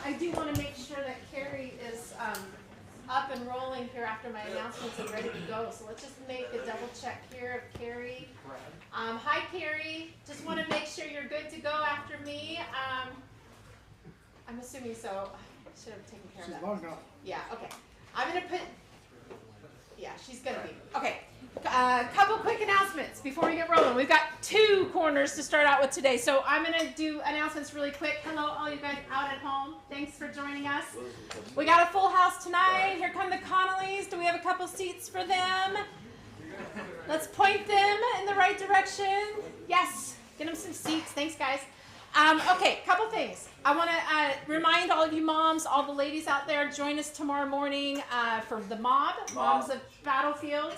I do want to make sure that Carrie is up and rolling here after my announcements and ready to go. So let's just make a double check here of Carrie. Hi, Carrie. Just want to make sure you're good to go after me. I'm assuming so. I should have taken care of that. She's logged off. Yeah, okay. I'm going to put, yeah, she's going to be. Okay, couple quick announcements before we get rolling. We've got 2 corners to start out with today. So I'm going to do announcements really quick. Hello, all you guys out at home. Thanks for joining us. We got a full house tonight. Here come the Connollys. Do we have a couple seats for them? Let's point them in the right direction. Yes, get them some seats. Thanks, guys. Okay, couple things. I want to remind all of you moms, all the ladies out there, join us tomorrow morning for the Moms of Battlefield.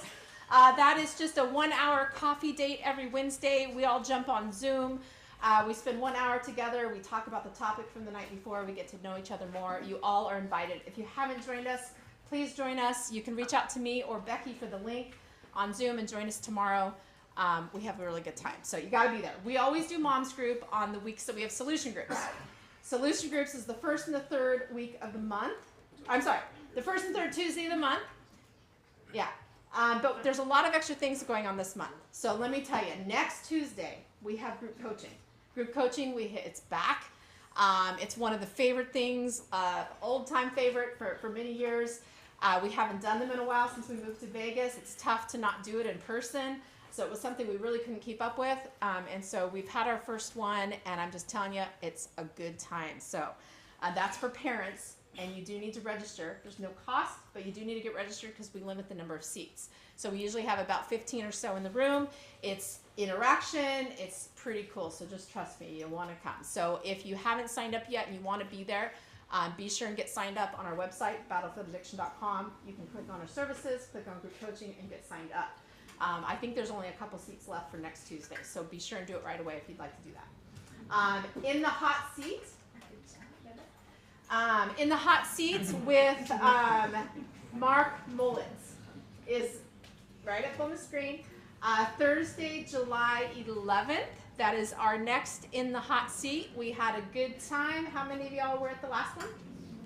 That is just a 1-hour coffee date every Wednesday. We all jump on Zoom. We spend 1 hour together. We talk about the topic from the night before. We get to know each other more. You all are invited. If you haven't joined us, please join us. You can reach out to me or Becky for the link on Zoom and join us tomorrow. We have a really good time. So you got to be there. We always do Moms Group on the weeks that we have solution groups. Solution groups is the first and the third week of the month. I'm sorry, the first and third Tuesday of the month. Yeah. But there's a lot of extra things going on this month. So let me tell you, next Tuesday, we have group coaching. Group coaching, it's back. It's one of the favorite things, old time favorite for many years. We haven't done them in a while since we moved to Vegas. It's tough to not do it in person. So it was something we really couldn't keep up with. And so we've had our first one, and I'm just telling you, it's a good time. So that's for parents, and you do need to register. There's no cost, but you do need to get registered because we limit the number of seats. So we usually have about 15 or so in the room. It's interaction. It's pretty cool. So just trust me, you'll want to come. So if you haven't signed up yet and you want to be there, be sure and get signed up on our website, battlefieldaddiction.com. You can click on our services, click on group coaching, and get signed up. I think there's only a couple seats left for next Tuesday, so be sure and do it right away if you'd like to do that. In the hot seats with Mark Mullins is right up on the screen. Thursday, July 11th. That is our next in the hot seat. We had a good time. How many of y'all were at the last one?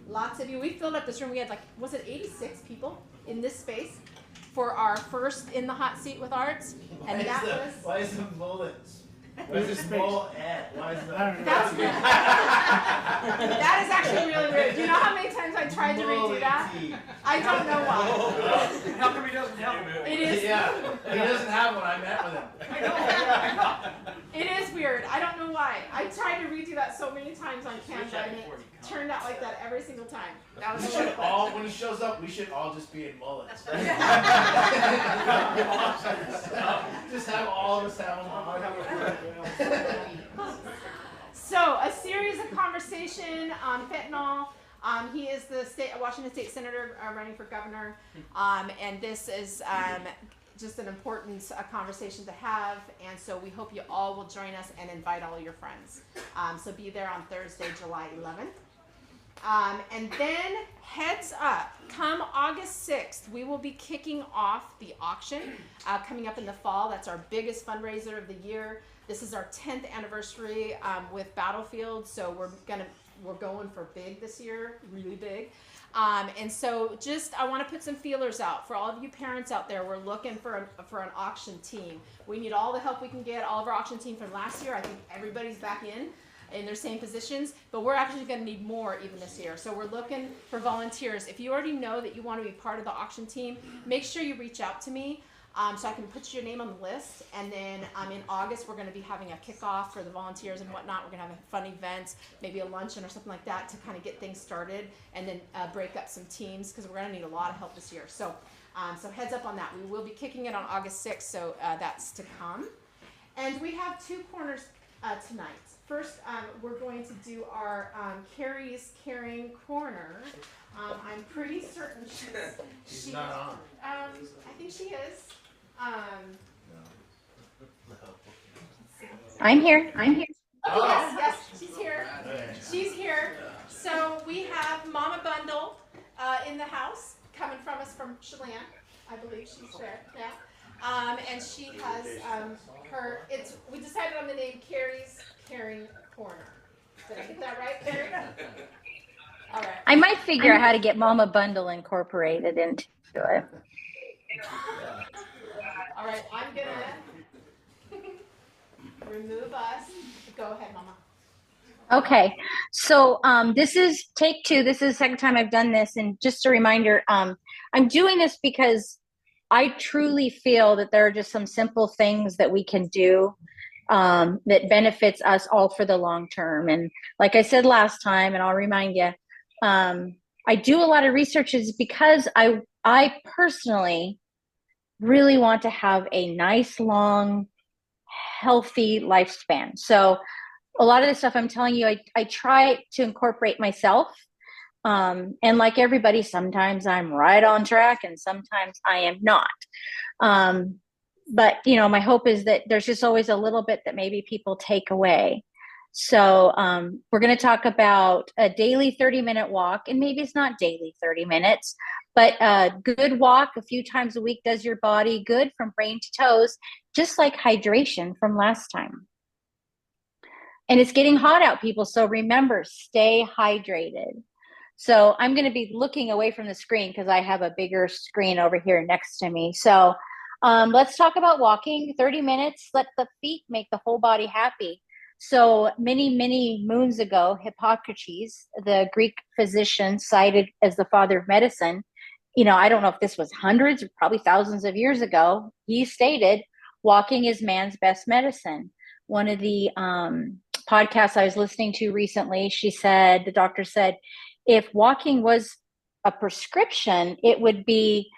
Lots of you. We filled up this room. We had was it 86 people in this space for our first in the hot seat with Arts? And Why is it Mullins? Why is it Mull-Ed? Why is that? That's weird. That is actually really weird. Do you know how many times I tried to redo that? I don't know why. How come he doesn't have it? It is. Yeah, he doesn't have one. I met with him. I know. It is weird. I don't know why. I tried to redo that so many times on Canva, and it turned out like that every single time. That was When he shows up, we should all just be in Mullins. Just have all of us have them on. So, a series of conversation on fentanyl. He is the Washington State Senator running for governor, and this is just an important conversation to have, and so we hope you all will join us and invite all your friends. So be there on Thursday, July 11th. And then heads up, come August 6th, we will be kicking off the auction coming up in the fall. That's our biggest fundraiser of the year. This is our 10th anniversary with Battlefield, so we're going for big this year, really big. And so I want to put some feelers out for all of you parents out there. We're looking for an auction team. We need all the help we can get. All of our auction team from last year, I think everybody's back in their same positions, but we're actually going to need more even this year. So we're looking for volunteers. If you already know that you want to be part of the auction team, make sure you reach out to me. So I can put your name on the list, and then in August we're going to be having a kickoff for the volunteers and whatnot. We're going to have a fun event, maybe a luncheon or something like that to kind of get things started, and then break up some teams because we're going to need a lot of help this year. So, so heads up on that. We will be kicking it on August 6th, so that's to come. And we have 2 corners tonight. First, we're going to do our Carrie's Caring Corner. I'm pretty certain she's not on. I think she is. I'm here. Oh, yes, she's here. She's here. So we have Mama Bundle in the house, coming from us from Chelan. I believe she's there. Yeah. And she has we decided on the name Carrie's Caring Corner. Did I get that right, Carrie? All right. I might figure out how to get Mama Bundle incorporated into it. All right, I'm gonna remove us. Go ahead, Mama. Okay, so this is take 2. This is the second time I've done this, and just a reminder, I'm doing this because I truly feel that there are just some simple things that we can do that benefits us all for the long term. And like I said last time, and I'll remind you, I do a lot of research is because I personally really want to have a nice, long, healthy lifespan. So a lot of the stuff I'm telling you, I try to incorporate myself. And like everybody, sometimes I'm right on track and sometimes I am not. But, you know, my hope is that there's just always a little bit that maybe people take away. So we're going to talk about a daily 30-minute walk, and maybe it's not daily 30 minutes, but a good walk a few times a week does your body good from brain to toes, just like hydration from last time. And it's getting hot out, people. So remember, stay hydrated. So I'm going to be looking away from the screen because I have a bigger screen over here next to me. So let's talk about walking 30 minutes. Let the feet make the whole body happy. So many, many moons ago, Hippocrates, the Greek physician cited as the father of medicine, you know, I don't know if this was hundreds or probably thousands of years ago, he stated, walking is man's best medicine. One of the podcasts I was listening to recently, the doctor said, if walking was a prescription, it would be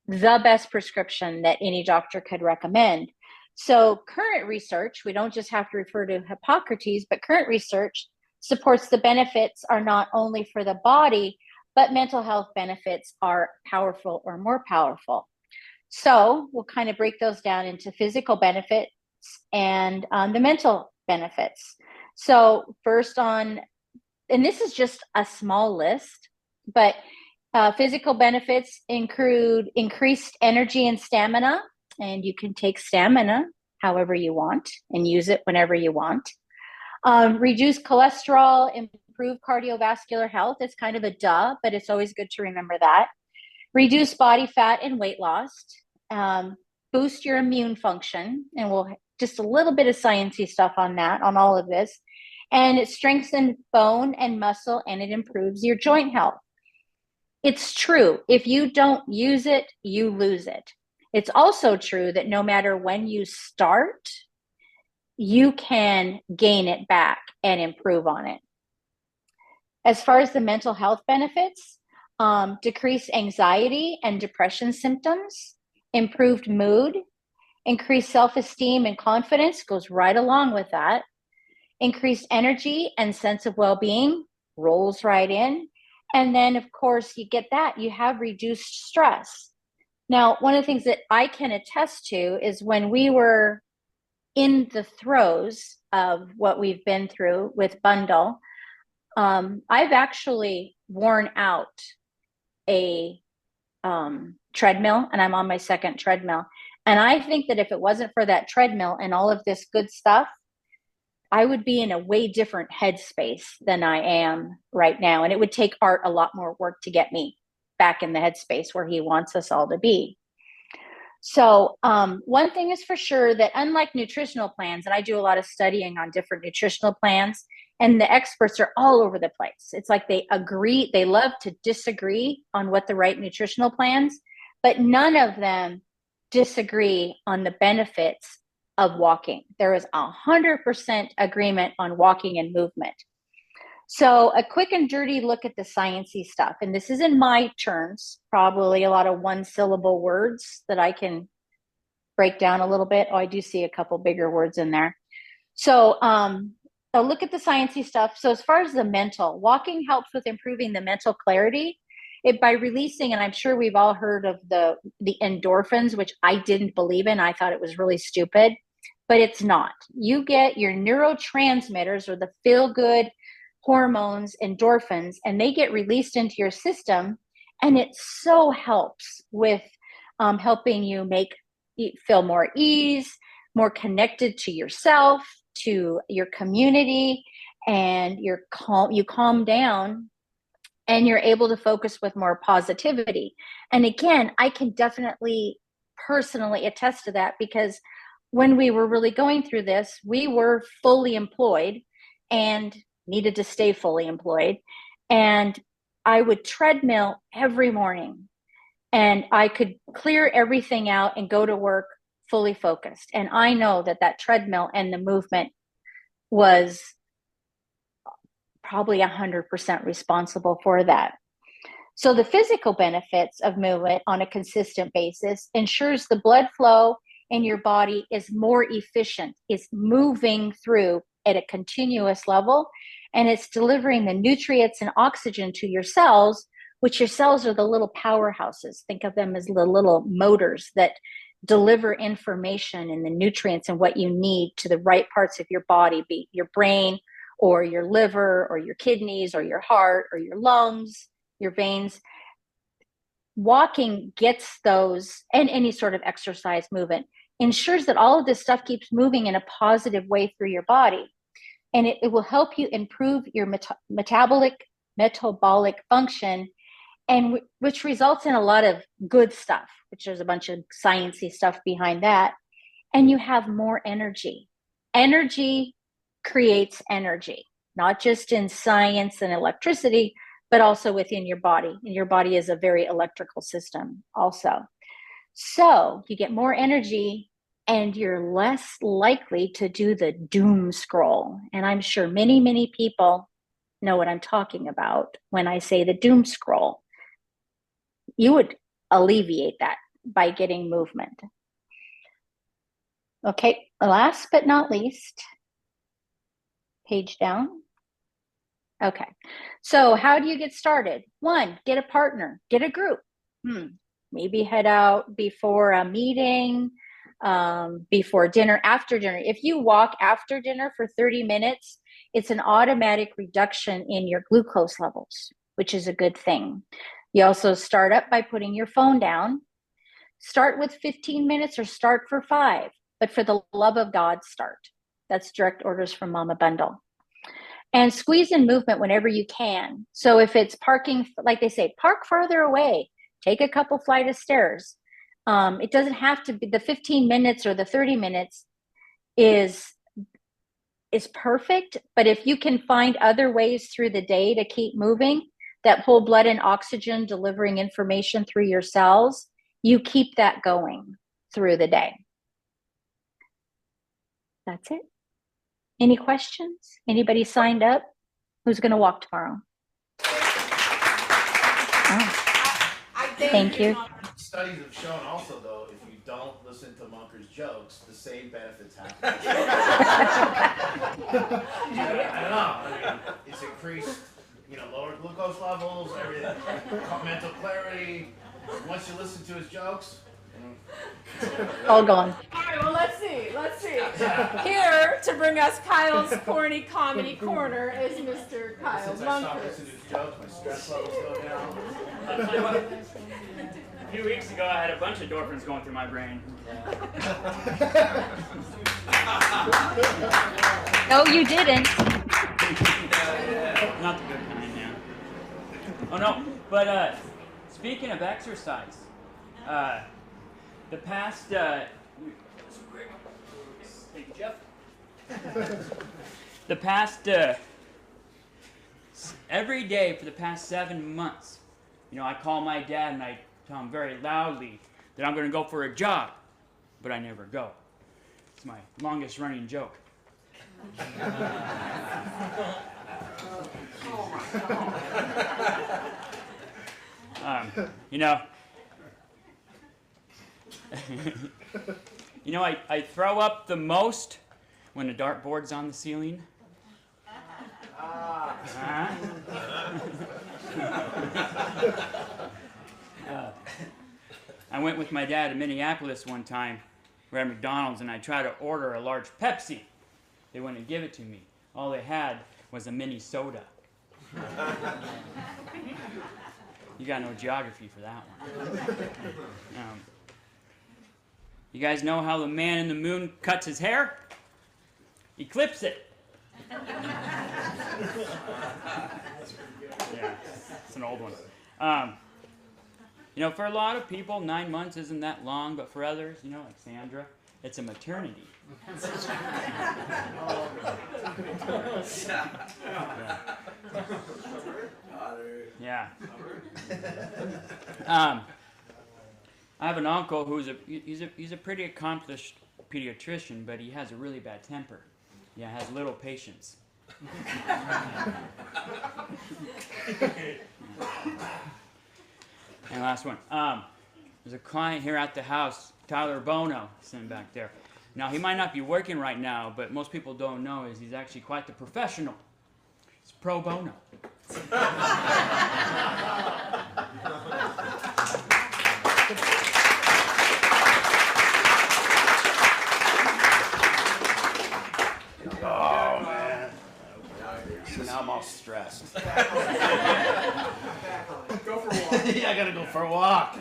the best prescription that any doctor could recommend. So current research, we don't just have to refer to Hippocrates, but current research supports the benefits are not only for the body, but mental health benefits are powerful or more powerful. So we'll kind of break those down into physical benefits and the mental benefits. So first and this is just a small list, but physical benefits include increased energy and stamina, and you can take stamina however you want and use it whenever you want. Reduce cholesterol, improve cardiovascular health. It's kind of a duh, but it's always good to remember that. Reduce body fat and weight loss. Boost your immune function, and we'll just a little bit of sciencey stuff on that, on all of this. And it strengthens bone and muscle, and it improves your joint health. It's true. If you don't use it, you lose it. It's also true that no matter when you start, you can gain it back and improve on it. As far as the mental health benefits, decrease anxiety and depression symptoms, improved mood, increased self-esteem and confidence, goes right along with that. Increased energy and sense of well-being, rolls right in. And then, of course, you get that. You have reduced stress. Now, one of the things that I can attest to is when we were in the throes of what we've been through with Bundle, I've actually worn out a treadmill, and I'm on my second treadmill. And I think that if it wasn't for that treadmill and all of this good stuff, I would be in a way different headspace than I am right now. And it would take Art a lot more work to get me back in the headspace where he wants us all to be. So one thing is for sure that unlike nutritional plans, and I do a lot of studying on different nutritional plans, and the experts are all over the place. It's like they love to disagree on what the right nutritional plans, but none of them disagree on the benefits of walking. There is 100% agreement on walking and movement. So a quick and dirty look at the sciencey stuff. And this is in my terms, probably a lot of one-syllable words that I can break down a little bit. Oh, I do see a couple bigger words in there. So a look at the sciencey stuff. So as far as the mental, walking helps with improving the mental clarity by releasing, and I'm sure we've all heard of the endorphins, which I didn't believe in. I thought it was really stupid, but it's not. You get your neurotransmitters or the feel-good hormones, endorphins, and they get released into your system, and it so helps with helping you feel more ease, more connected to yourself, to your community, and you calm down, and you're able to focus with more positivity. And again, I can definitely personally attest to that, because when we were really going through this, we were fully employed and needed to stay fully employed. And I would treadmill every morning, and I could clear everything out and go to work fully focused. And I know that that treadmill and the movement was probably 100% responsible for that. So the physical benefits of movement on a consistent basis ensures the blood flow in your body is more efficient. It's moving through at a continuous level, and it's delivering the nutrients and oxygen to your cells, which your cells are the little powerhouses. Think of them as the little motors that deliver information and the nutrients and what you need to the right parts of your body, be it your brain or your liver or your kidneys or your heart or your lungs, your veins. Walking gets those, and any sort of exercise movement ensures that all of this stuff keeps moving in a positive way through your body. And it will help you improve your metabolic function, and which results in a lot of good stuff, which there's a bunch of sciencey stuff behind that. And you have more energy. Energy creates energy, not just in science and electricity, but also within your body. And your body is a very electrical system also. So you get more energy, and you're less likely to do the doom scroll. And I'm sure many, many people know what I'm talking about when I say the doom scroll. You would alleviate that by getting movement. Okay, last but not least, page down. Okay, so how do you get started? 1, get a partner, get a group. Maybe head out before a meeting, before dinner, after dinner. If you walk after dinner for 30 minutes, it's an automatic reduction in your glucose levels, which is a good thing. You also start up by putting your phone down. Start with 15 minutes or start for 5, but for the love of God, start. That's direct orders from Mama Bundle. And squeeze in movement whenever you can. So if it's parking, like they say, park farther away, take a couple flight of stairs. It doesn't have to be the 15 minutes or the 30 minutes is perfect. But if you can find other ways through the day to keep moving that pull blood and oxygen, delivering information through your cells, you keep that going through the day. That's it. Any questions? Anybody signed up? Who's going to walk tomorrow? Thank you. Studies have shown also, though, if you don't listen to Munker's jokes, the same benefits happen. I don't know. I mean, it's increased, lower glucose levels, everything, mental clarity. Once you listen to his jokes, all gone. All right, well, let's see. Here to bring us Kyle's corny comedy corner is Mr. Kyle since I stopped Munker. listening to his jokes, my stress levels go down. I'll tell you what, a few weeks ago I had a bunch of endorphins going through my brain. No, you didn't. Not the good kind, yeah. Oh no, but speaking of exercise, the past, thank you, Jeff. The past, every day for the past 7 months, I call my dad and I tell him very loudly that I'm going to go for a jog, but I never go. It's my longest running joke. I throw up the most when the dartboard's on the ceiling. I went with my dad to Minneapolis one time. We're at McDonald's and I tried to order a large Pepsi. They wouldn't give it to me. All they had was a mini soda. You got no geography for that one. You guys know how the man in the moon cuts his hair? He clips it. Yeah, it's an old one. You know, for a lot of people, 9 months isn't that long, but for others, you know, like Sandra, it's a maternity. Yeah. I have an uncle who's he's a pretty accomplished pediatrician, but he has a really bad temper. Yeah, has little patience. And last one. There's a client here at the house, Tyler Bono, sitting back there. Now, he might not be working right now, but most people don't know is he's actually quite the professional. He's pro bono. Oh, man. So now I'm all stressed. Go for a walk. Yeah, I gotta go for a walk.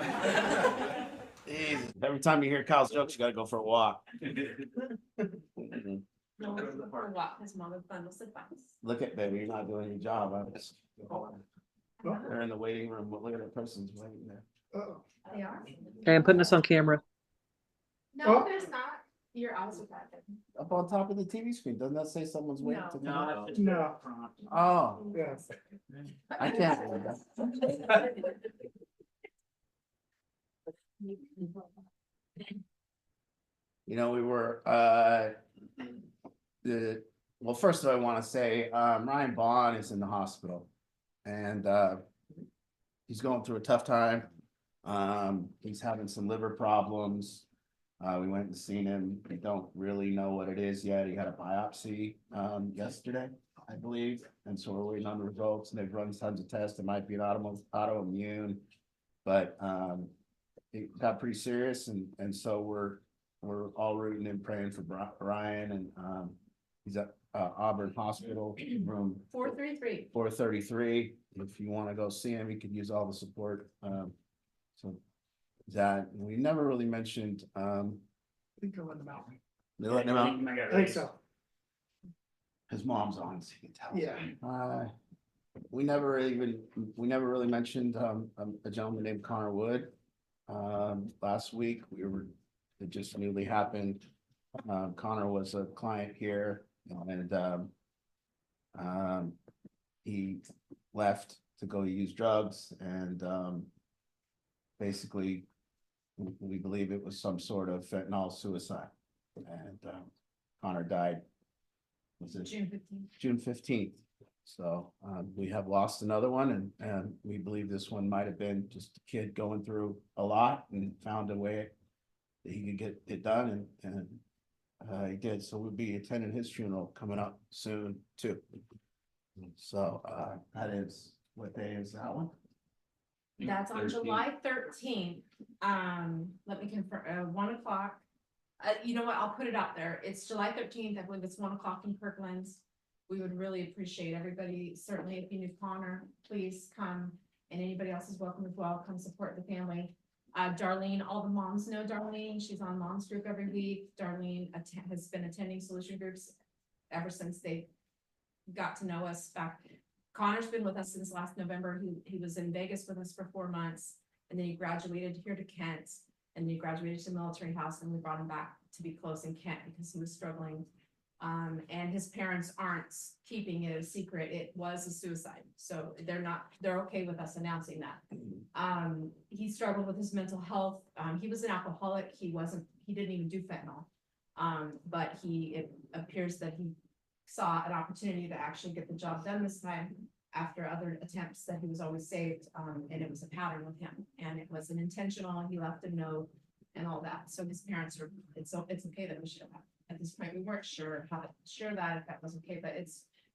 Jesus. Every time you hear Kyle's jokes, you gotta go for a walk. Look at baby, you're not doing your job. They're in the waiting room. Look at that person's waiting there. They are? Okay, I'm putting this on camera. No, Oh. there's not. Your eyes are bad. Up on top of the TV screen, doesn't that say someone's waiting to come out? No. Oh, Yes. I can't read that. You know, we were, well, first of all, I want to say, Ryan Bond is in the hospital and, he's going through a tough time. He's having some liver problems. We went and seen him. We don't really know what it is yet. He had a biopsy, yesterday, I believe. And so we're waiting on the results and they've run tons of tests. It might be an autoimmune, but, it got pretty serious and so we're all rooting and praying for Ryan and he's at Auburn Hospital room 433. 433. If you want to go see him, you could use all the support. So that we never really mentioned I think I let them out. they letting him out. I think so. His mom's on, so you can tell. Yeah. We never really mentioned a gentleman named Connor Wood. Last week it just newly happened. Connor was a client here and he left to go use drugs and basically we believe it was some sort of fentanyl suicide and Connor died. Was it June 15th. June 15th? So we have lost another one and we believe this one might have been just a kid going through a lot and found a way that he could get it done and he did. So we'll be attending his funeral coming up soon too. So that is, what day is that one? That's on 13th. July 13th. Let me confirm, 1 o'clock. You know what? I'll put it out there. It's July 13th. I believe it's 1 o'clock in Kirkland's. We would really appreciate everybody. Certainly if you knew Connor, please come, and anybody else is welcome as well. Come support the family. Darlene, all the moms know Darlene. She's on mom's group every week. Darlene has been attending solution groups ever since they got to know us back. Connor's been with us since last November. He was in Vegas with us for 4 months, and then he graduated here to Kent, and then he graduated to Military House, and we brought him back to be close in Kent because he was struggling. And his parents aren't keeping it a secret. It was a suicide. So they're okay with us announcing that. He struggled with his mental health. He was an alcoholic. He didn't even do fentanyl. But it appears that he saw an opportunity to actually get the job done this time after other attempts that he was always saved. And it was a pattern with him and it wasn't intentional. He left a note and all that. So his parents are, it's okay that we share that. At this point, we weren't sure how to share that, if that was okay, but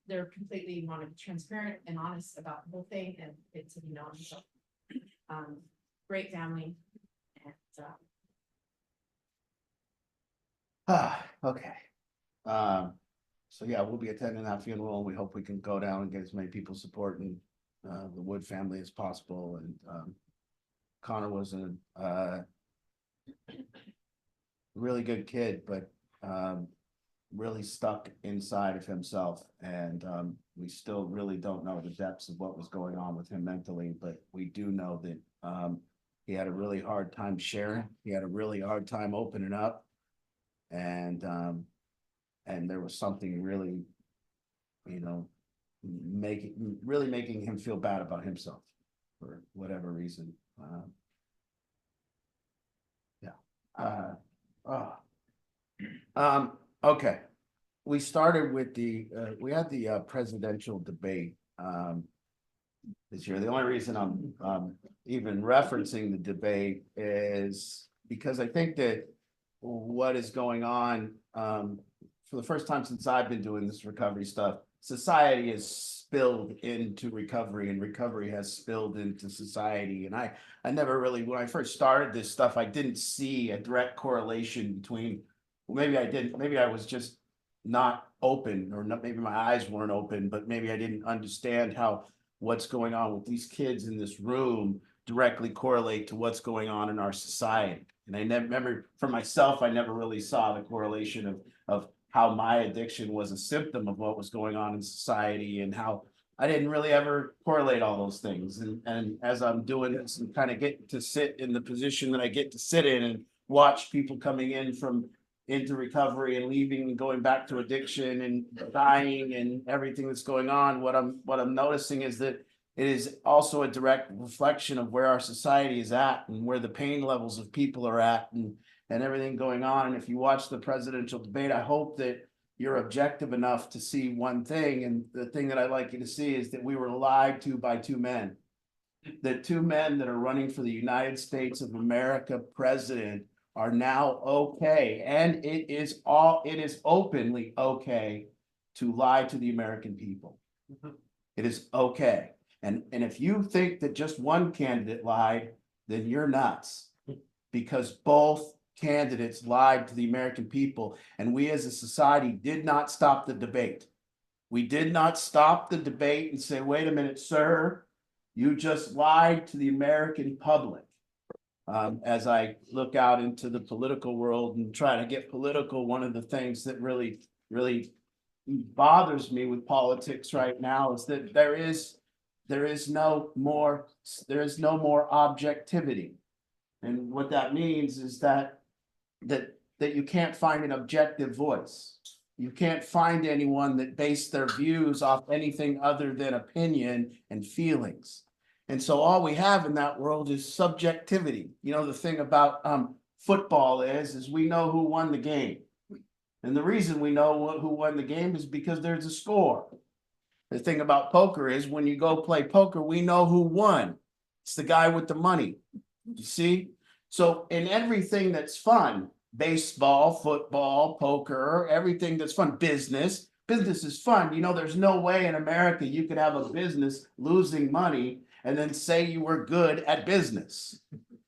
they're completely want to be transparent and honest about the whole thing and it to be known. So, great family. And, Okay. So yeah, we'll be attending that funeral and we hope we can go down and get as many people supporting the Wood family as possible. And Connor was a really good kid, but really stuck inside of himself and we still really don't know the depths of what was going on with him mentally, but we do know that he had a really hard time sharing. He had a really hard time opening up. And there was something really, you know, making him feel bad about himself for whatever reason. Okay. We started with we had the presidential debate this year. The only reason I'm even referencing the debate is because I think that what is going on for the first time since I've been doing this recovery stuff, society has spilled into recovery and recovery has spilled into society. And I never really, when I first started this stuff, I didn't see a direct correlation between, well, maybe I didn't, maybe I was just not open, or not, maybe my eyes weren't open, but maybe I didn't understand how what's going on with these kids in this room directly correlate to what's going on in our society. And I never remember, for myself, I never really saw the correlation of how my addiction was a symptom of what was going on in society, and how I didn't really ever correlate all those things. And as I'm doing this and kind of get to sit in the position that I get to sit in and watch people coming in from into recovery and leaving and going back to addiction and dying and everything that's going on, what I'm noticing is that it is also a direct reflection of where our society is at and where the pain levels of people are at, and everything going on. And if you watch the presidential debate, I hope that you're objective enough to see one thing. And the thing that I'd like you to see is that we were lied to by two men. The two men that are running for the United States of America president are now okay. And it is openly okay to lie to the American people. It is okay. And if you think that just one candidate lied, then you're nuts, because both candidates lied to the American people. And we as a society did not stop the debate. We did not stop the debate and say, wait a minute, sir, you just lied to the American public. As I look out into the political world and try to get political, one of the things that really, really bothers me with politics right now is that there is no more objectivity. And what that means is that you can't find an objective voice. You can't find anyone that based their views off anything other than opinion and feelings. And so all we have in that world is subjectivity. You know, the thing about football is we know who won the game. And the reason we know who won the game is because there's a score. The thing about poker is when you go play poker, we know who won. It's the guy with the money. You see? So in everything that's fun, baseball, football, poker, everything that's fun, business is fun. You know, there's no way in America you could have a business losing money and then say you were good at business.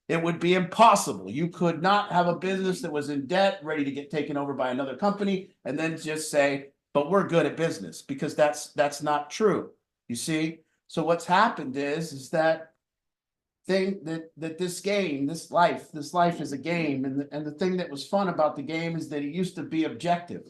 It would be impossible. You could not have a business that was in debt, ready to get taken over by another company, and then just say, but we're good at business, because that's not true. You see? So what's happened is that this game, this life is a game. And the thing that was fun about the game is that it used to be objective.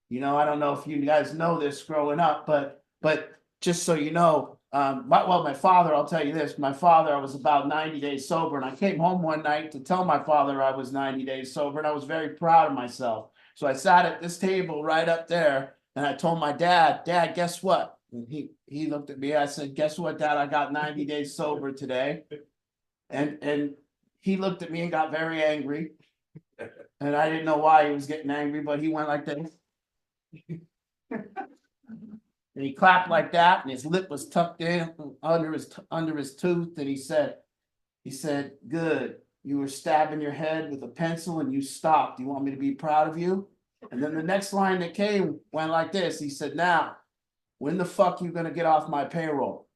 You know, I don't know if you guys know this growing up, but just so you know, my father, I'll tell you this, my father, I was about 90 days sober, and I came home one night to tell my father I was 90 days sober, and I was very proud of myself. So I sat at this table right up there, and I told my dad, guess what? And he looked at me, I said, guess what, Dad? I got 90 days sober today. And he looked at me and got very angry. And I didn't know why he was getting angry, but he went like this. And he clapped like that, and his lip was tucked in under his tooth, and he said, good, you were stabbing your head with a pencil and you stopped. Do you want me to be proud of you? And then the next line that came went like this. He said, now, when the fuck you gonna get off my payroll?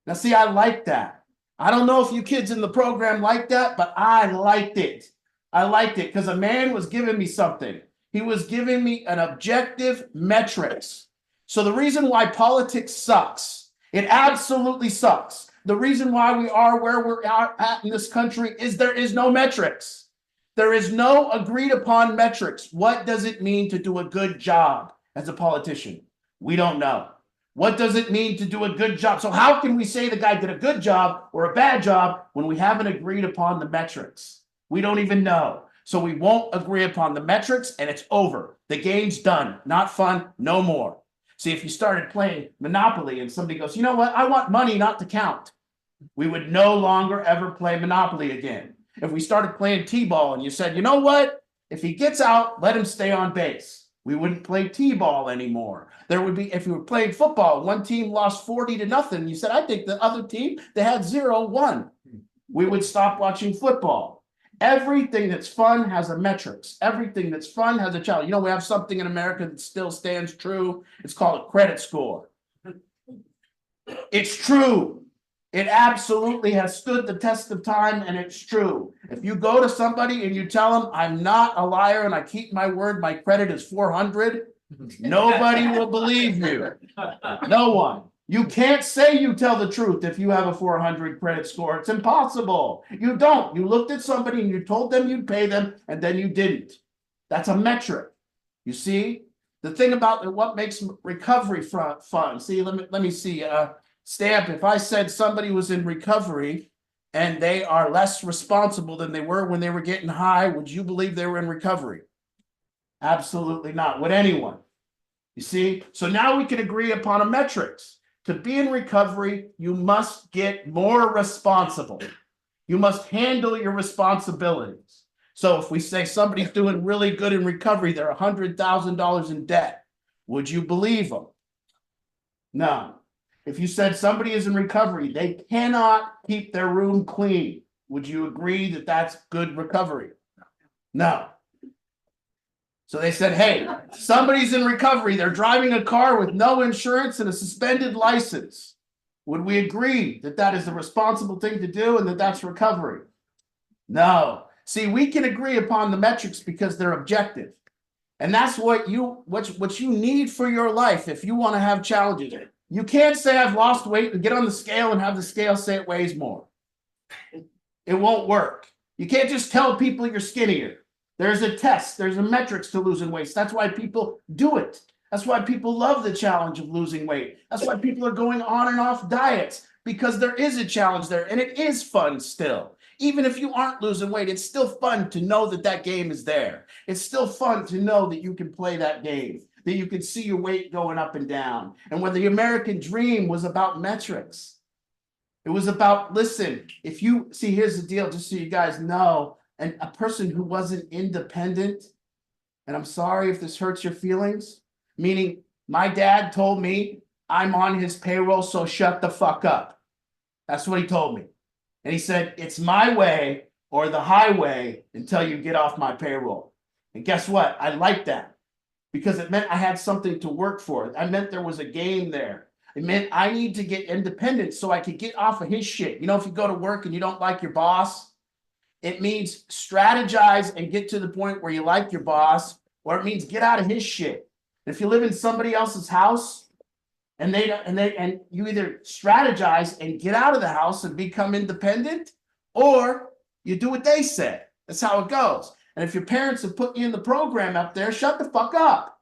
Now, see, I like that. I don't know if you kids in the program like that, but I liked it. I liked it because a man was giving me something. He was giving me an objective metrics. So the reason why politics sucks, it absolutely sucks. The reason why we are where we're at in this country is there is no metrics. There is no agreed upon metrics. What does it mean to do a good job? as a politician? We don't know. What does it mean to do a good job? So how can we say the guy did a good job or a bad job when we haven't agreed upon the metrics? We don't even know. So we won't agree upon the metrics and it's over. The game's done. Not fun, no more. See, if you started playing Monopoly and somebody goes, you know what? I want money not to count. We would no longer ever play Monopoly again. If we started playing T-ball and you said, you know what? If he gets out, let him stay on base. We wouldn't play T-ball anymore. There would be, if you were playing football, one team lost 40-0. You said, I think the other team, they had 0-1. We would stop watching football. Everything that's fun has a metrics. Everything that's fun has a challenge. You know, we have something in America that still stands true. It's called a credit score. It's true. It absolutely has stood the test of time, and it's true. If you go to somebody and you tell them, I'm not a liar and I keep my word, my credit is 400, nobody will believe you. No one. You can't say you tell the truth if you have a 400 credit score. It's impossible. You don't. You looked at somebody and you told them you'd pay them, and then you didn't. That's a metric. You see? The thing about what makes recovery fun. See, let me see. Stamp, if I said somebody was in recovery and they are less responsible than they were when they were getting high, would you believe they were in recovery? Absolutely not. Would anyone? You see? So now we can agree upon a metrics. To be in recovery, you must get more responsible. You must handle your responsibilities. So if we say somebody's doing really good in recovery, they're $100,000 in debt, would you believe them? No. If you said somebody is in recovery, they cannot keep their room clean, would you agree that that's good recovery? No. So they said, hey, somebody's in recovery. They're driving a car with no insurance and a suspended license. Would we agree that that is the responsible thing to do and that that's recovery? No. See, we can agree upon the metrics because they're objective. And that's what you need for your life if you want to have challenges. You can't say I've lost weight and get on the scale and have the scale say it weighs more. It won't work. You can't just tell people you're skinnier. There's a test. There's a metrics to losing weight. That's why people do it. That's why people love the challenge of losing weight. That's why people are going on and off diets, because there is a challenge there and it is fun still. Even if you aren't losing weight, it's still fun to know that that game is there. It's still fun to know that you can play that game, that you can see your weight going up and down. And when the American dream was about metrics, it was about, listen, if you see, here's the deal, just so you guys know, and a person who wasn't independent, and I'm sorry if this hurts your feelings, meaning my dad told me I'm on his payroll, so shut the fuck up. That's what he told me. And he said, it's my way or the highway until you get off my payroll. And guess what? I liked that because it meant I had something to work for. I meant there was a game there. It meant I need to get independent so I could get off of his shit. You know, if you go to work and you don't like your boss, it means strategize and get to the point where you like your boss, or it means get out of his shit. If you live in somebody else's house and you either strategize and get out of the house and become independent, or you do what they say. That's how it goes. And if your parents have put you in the program up there, shut the fuck up.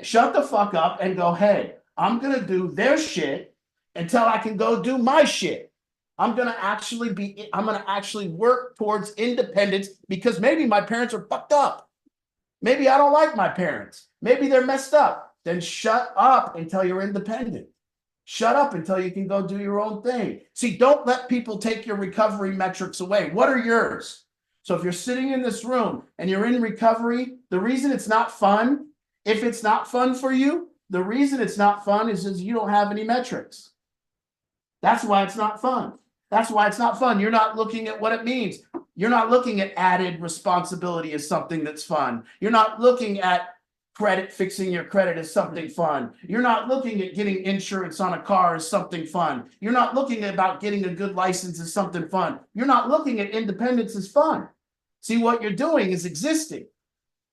Shut the fuck up and go, hey, I'm going to do their shit until I can go do my shit. I'm going to actually work towards independence because maybe my parents are fucked up. Maybe I don't like my parents. Maybe they're messed up. Then shut up until you're independent. Shut up until you can go do your own thing. See, don't let people take your recovery metrics away. What are yours? So if you're sitting in this room and you're in recovery, the reason it's not fun, if it's not fun for you, the reason it's not fun is you don't have any metrics. That's why it's not fun. That's why it's not fun. You're not looking at what it means. You're not looking at added responsibility as something that's fun. You're not looking at fixing your credit as something fun. You're not looking at getting insurance on a car as something fun. You're not looking about getting a good license as something fun. You're not looking at independence as fun. See, what you're doing is existing.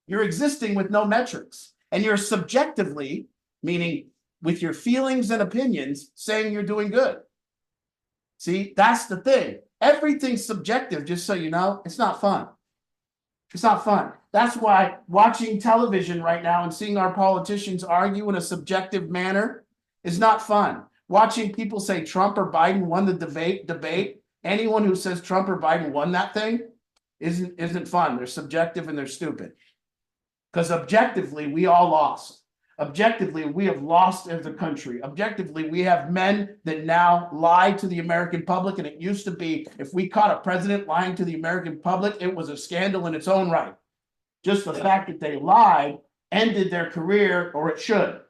You're existing with no metrics. And you're subjectively, meaning with your feelings and opinions, saying you're doing good. See, that's the thing. Everything's subjective, just so you know. It's not fun. It's not fun. That's why watching television right now and seeing our politicians argue in a subjective manner is not fun. Watching people say Trump or Biden won the debate. Anyone who says Trump or Biden won that thing isn't fun. They're subjective and they're stupid. Because objectively, we all lost. Objectively, we have lost as a country. Objectively, we have men that now lie to the American public. And it used to be, if we caught a president lying to the American public, it was a scandal in its own right. Just the fact that they lied ended their career, or it should.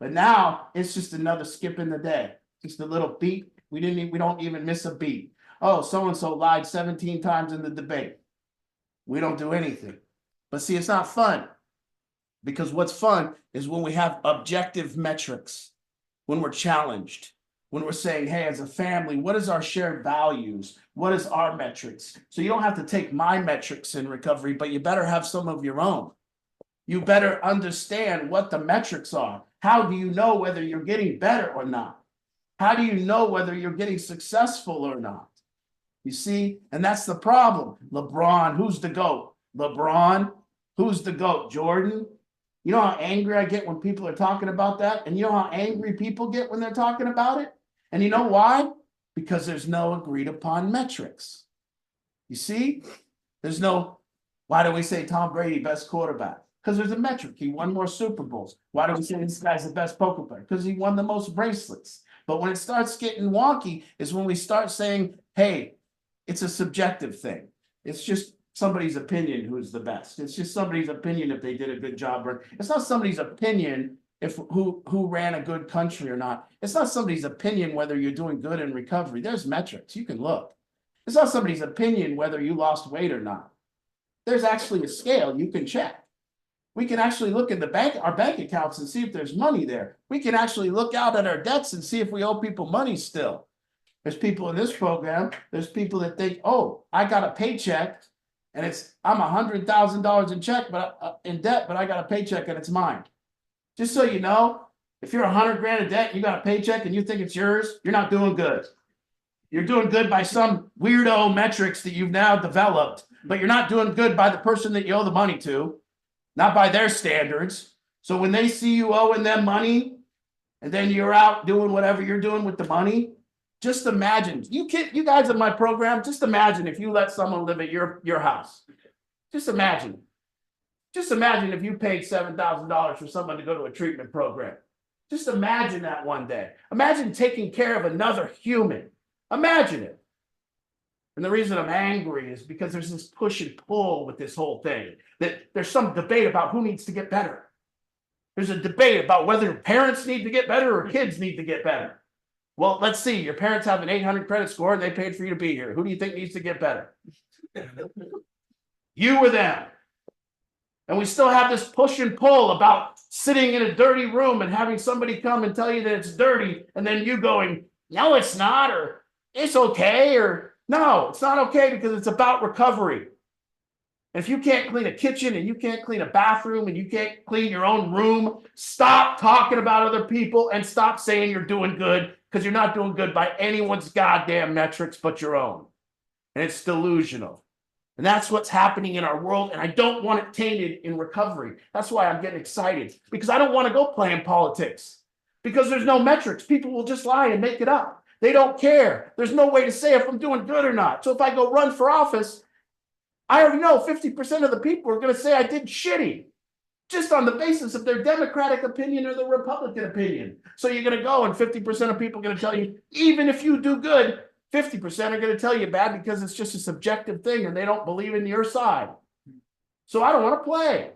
But now it's just another skip in the day. Just a little beat. We don't even miss a beat. Oh, so-and-so lied 17 times in the debate. We don't do anything. But see, it's not fun. Because what's fun is when we have objective metrics, when we're challenged, when we're saying, hey, as a family, what is our shared values? What is our metrics? So you don't have to take my metrics in recovery, but you better have some of your own. You better understand what the metrics are. How do you know whether you're getting better or not? How do you know whether you're getting successful or not? You see, and that's the problem. LeBron, who's the GOAT? LeBron, who's the GOAT? Jordan? You know how angry I get when people are talking about that? And you know how angry people get when they're talking about it? And you know why? Because there's no agreed upon metrics. You see? There's no, why do we say Tom Brady best quarterback? Because there's a metric. He won more Super Bowls. Why do we say this guy's the best poker player? Because he won the most bracelets. But when it starts getting wonky is when we start saying, hey, it's a subjective thing. It's just somebody's opinion who's the best. It's just somebody's opinion if they did a good job. It's not somebody's opinion if who ran a good country or not. It's not somebody's opinion whether you're doing good in recovery. There's metrics. You can look. It's not somebody's opinion whether you lost weight or not. There's actually a scale you can check. We can actually look at our bank accounts and see if there's money there. We can actually look out at our debts and see if we owe people money still. There's people in this program, there's people that think, oh, I got a paycheck and I'm $100,000 in debt, but I got a paycheck and it's mine. Just so you know, if you're $100,000 in debt, you got a paycheck and you think it's yours, you're not doing good. You're doing good by some weirdo metrics that you've now developed, but you're not doing good by the person that you owe the money to, not by their standards. So when they see you owing them money and then you're out doing whatever you're doing with the money, just imagine, you guys in my program, just imagine if you let someone live at your house. Just imagine. Just imagine if you paid $7,000 for someone to go to a treatment program. Just imagine that one day. Imagine taking care of another human. Imagine it. And the reason I'm angry is because there's this push and pull with this whole thing. That there's some debate about who needs to get better. There's a debate about whether parents need to get better or kids need to get better. Well, let's see. Your parents have an 800 credit score and they paid for you to be here. Who do you think needs to get better? You or them? And we still have this push and pull about sitting in a dirty room and having somebody come and tell you that it's dirty. And then you going, no, it's not, or it's okay, or no, it's not okay because it's about recovery. And if you can't clean a kitchen and you can't clean a bathroom and you can't clean your own room, stop talking about other people and stop saying you're doing good, because you're not doing good by anyone's goddamn metrics but your own. And it's delusional. And that's what's happening in our world. And I don't want it tainted in recovery. That's why I'm getting excited, because I don't want to go play in politics because there's no metrics. People will just lie and make it up. They don't care. There's no way to say if I'm doing good or not. So if I go run for office, I already know 50% of the people are going to say I did shitty, just on the basis of their Democratic opinion or the Republican opinion. So you're going to go and 50% of people are going to tell you, even if you do good, 50% are going to tell you bad because it's just a subjective thing and they don't believe in your side. So I don't want to play.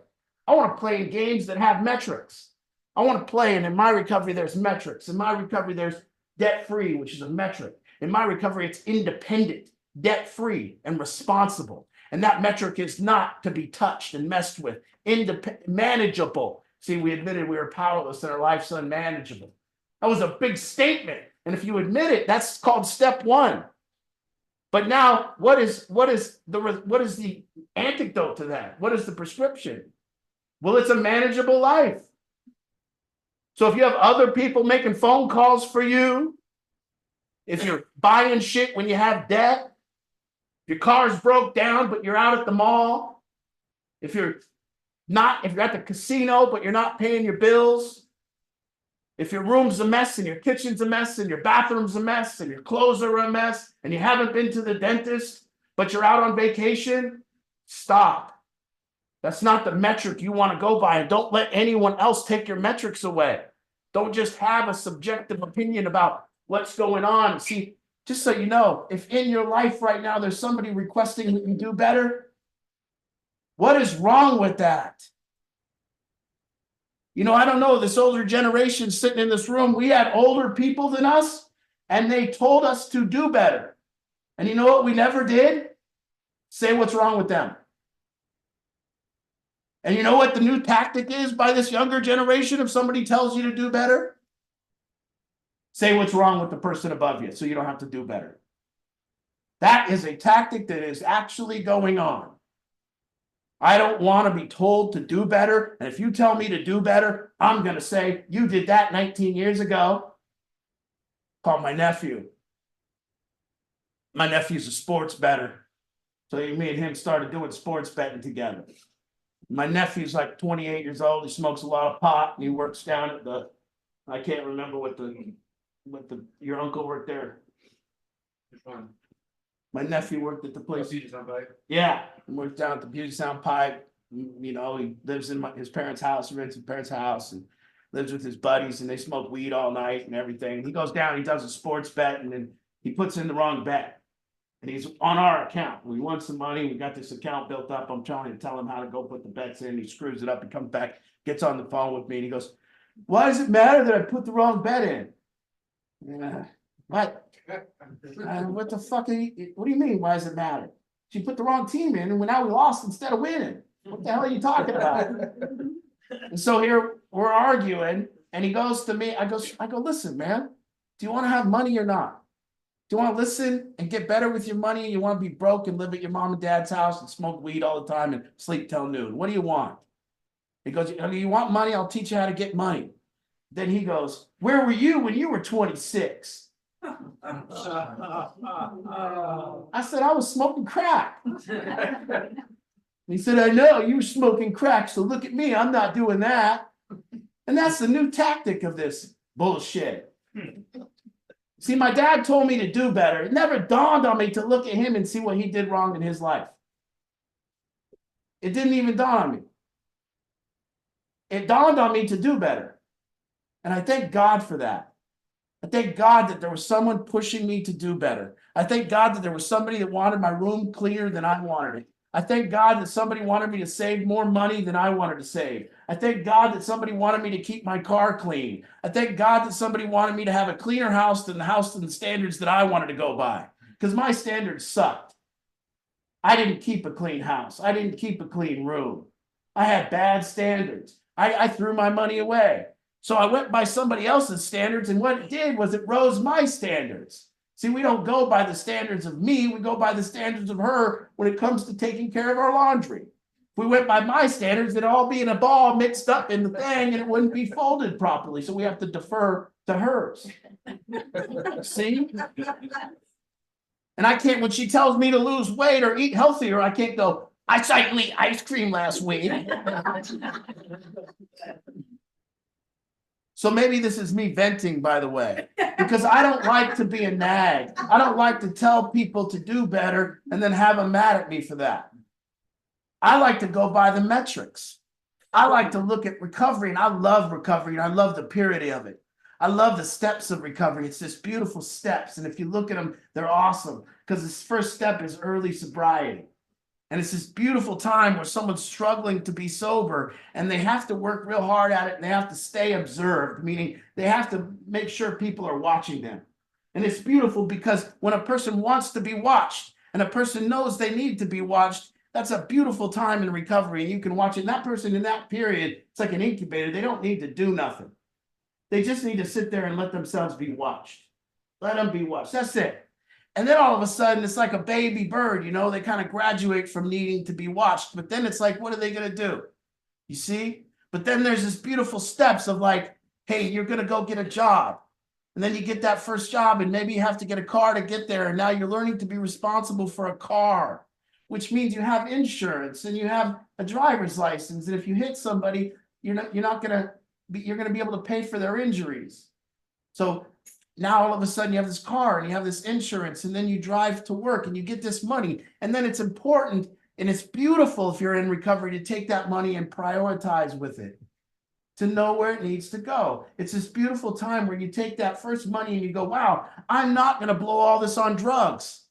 I want to play in games that have metrics. I want to play, and in my recovery, there's metrics. In my recovery, there's debt-free, which is a metric. In my recovery, it's independent, debt-free, and responsible. And that metric is not to be touched and messed with. Manageable. See, we admitted we were powerless and our life's unmanageable. That was a big statement. And if you admit it, that's called step one. But now, what is the antidote to that? What is the prescription? Well, it's a manageable life. So if you have other people making phone calls for you, if you're buying shit when you have debt, your car's broke down, but you're out at the mall, if you're at the casino, but you're not paying your bills, if your room's a mess and your kitchen's a mess and your bathroom's a mess and your clothes are a mess and you haven't been to the dentist, but you're out on vacation, stop. That's not the metric you want to go by, and don't let anyone else take your metrics away. Don't just have a subjective opinion about what's going on. See, just so you know, if in your life right now there's somebody requesting that you do better, what is wrong with that? You know, I don't know, this older generation sitting in this room, we had older people than us, and they told us to do better. And you know what we never did? Say what's wrong with them. And you know what the new tactic is by this younger generation if somebody tells you to do better? Say what's wrong with the person above you so you don't have to do better. That is a tactic that is actually going on. I don't want to be told to do better. And if you tell me to do better, I'm going to say, you did that 19 years ago. Call my nephew. My nephew's a sports bettor. So me and him started doing sports betting together. My nephew's like 28 years old. He smokes a lot of pot and he works down at the, I can't remember what your uncle worked there. My nephew worked at the place. Yeah, he worked down at the Beauty Sound Pipe. You know, he lives in his parents' house, rents his parents' house, and lives with his buddies, and they smoke weed all night and everything. And he goes down, he does a sports bet, and then he puts in the wrong bet. And he's on our account. We want some money. We got this account built up. I'm trying to tell him how to go put the bets in. He screws it up. He comes back, gets on the phone with me, and he goes, "Why does it matter that I put the wrong bet in?" What? What the fuck? What do you mean? Why does it matter? She put the wrong team in, and now we lost instead of winning. What the hell are you talking about? And so here we're arguing, and he goes to me. I go, listen, man. Do you want to have money or not? Do you want to listen and get better with your money? You want to be broke and live at your mom and dad's house and smoke weed all the time and sleep till noon? What do you want? He goes, you want money? I'll teach you how to get money. Then he goes, where were you when you were 26? I said, I was smoking crack. He said, I know you were smoking crack, so look at me, I'm not doing that. And that's the new tactic of this bullshit. See, my dad told me to do better. It never dawned on me to look at him and see what he did wrong in his life. It didn't even dawn on me. It dawned on me to do better. And I thank God for that. I thank God that there was someone pushing me to do better. I thank God that there was somebody that wanted my room cleaner than I wanted it. I thank God that somebody wanted me to save more money than I wanted to save. I thank God that somebody wanted me to keep my car clean. I thank God that somebody wanted me to have a cleaner house than the standards that I wanted to go by. Because my standards sucked. I didn't keep a clean house. I didn't keep a clean room. I had bad standards. I threw my money away. So I went by somebody else's standards, and what it did was it rose my standards. See, we don't go by the standards of me, we go by the standards of her when it comes to taking care of our laundry. If we went by my standards, it'd all be in a ball mixed up in the thing and it wouldn't be folded properly. So we have to defer to hers. See? And I can't, when she tells me to lose weight or eat healthier, I can't go, I saw you eat ice cream last week. So maybe this is me venting, by the way, because I don't like to be a nag. I don't like to tell people to do better and then have them mad at me for that. I like to go by the metrics. I like to look at recovery, and I love recovery, and I love the purity of it. I love the steps of recovery. It's just beautiful steps, and if you look at them, they're awesome, because this first step is early sobriety. And it's this beautiful time where someone's struggling to be sober and they have to work real hard at it and they have to stay observed, meaning they have to make sure people are watching them. And it's beautiful because when a person wants to be watched and a person knows they need to be watched, that's a beautiful time in recovery. And you can watch it. And that person in that period, it's like an incubator. They don't need to do nothing. They just need to sit there and let themselves be watched. Let them be watched. That's it. And then all of a sudden, it's like a baby bird, you know, they kind of graduate from needing to be watched. But then it's like, what are they going to do? You see? But then there's this beautiful steps of like, hey, you're going to go get a job. And then you get that first job and maybe you have to get a car to get there. And now you're learning to be responsible for a car. which means you have insurance and you have a driver's license. And if you hit somebody, you're not gonna be able to pay for their injuries. So now all of a sudden you have this car and you have this insurance, and then you drive to work and you get this money. And then it's important and it's beautiful if you're in recovery to take that money and prioritize with it, to know where it needs to go. It's this beautiful time where you take that first money and you go, wow, I'm not going to blow all this on drugs.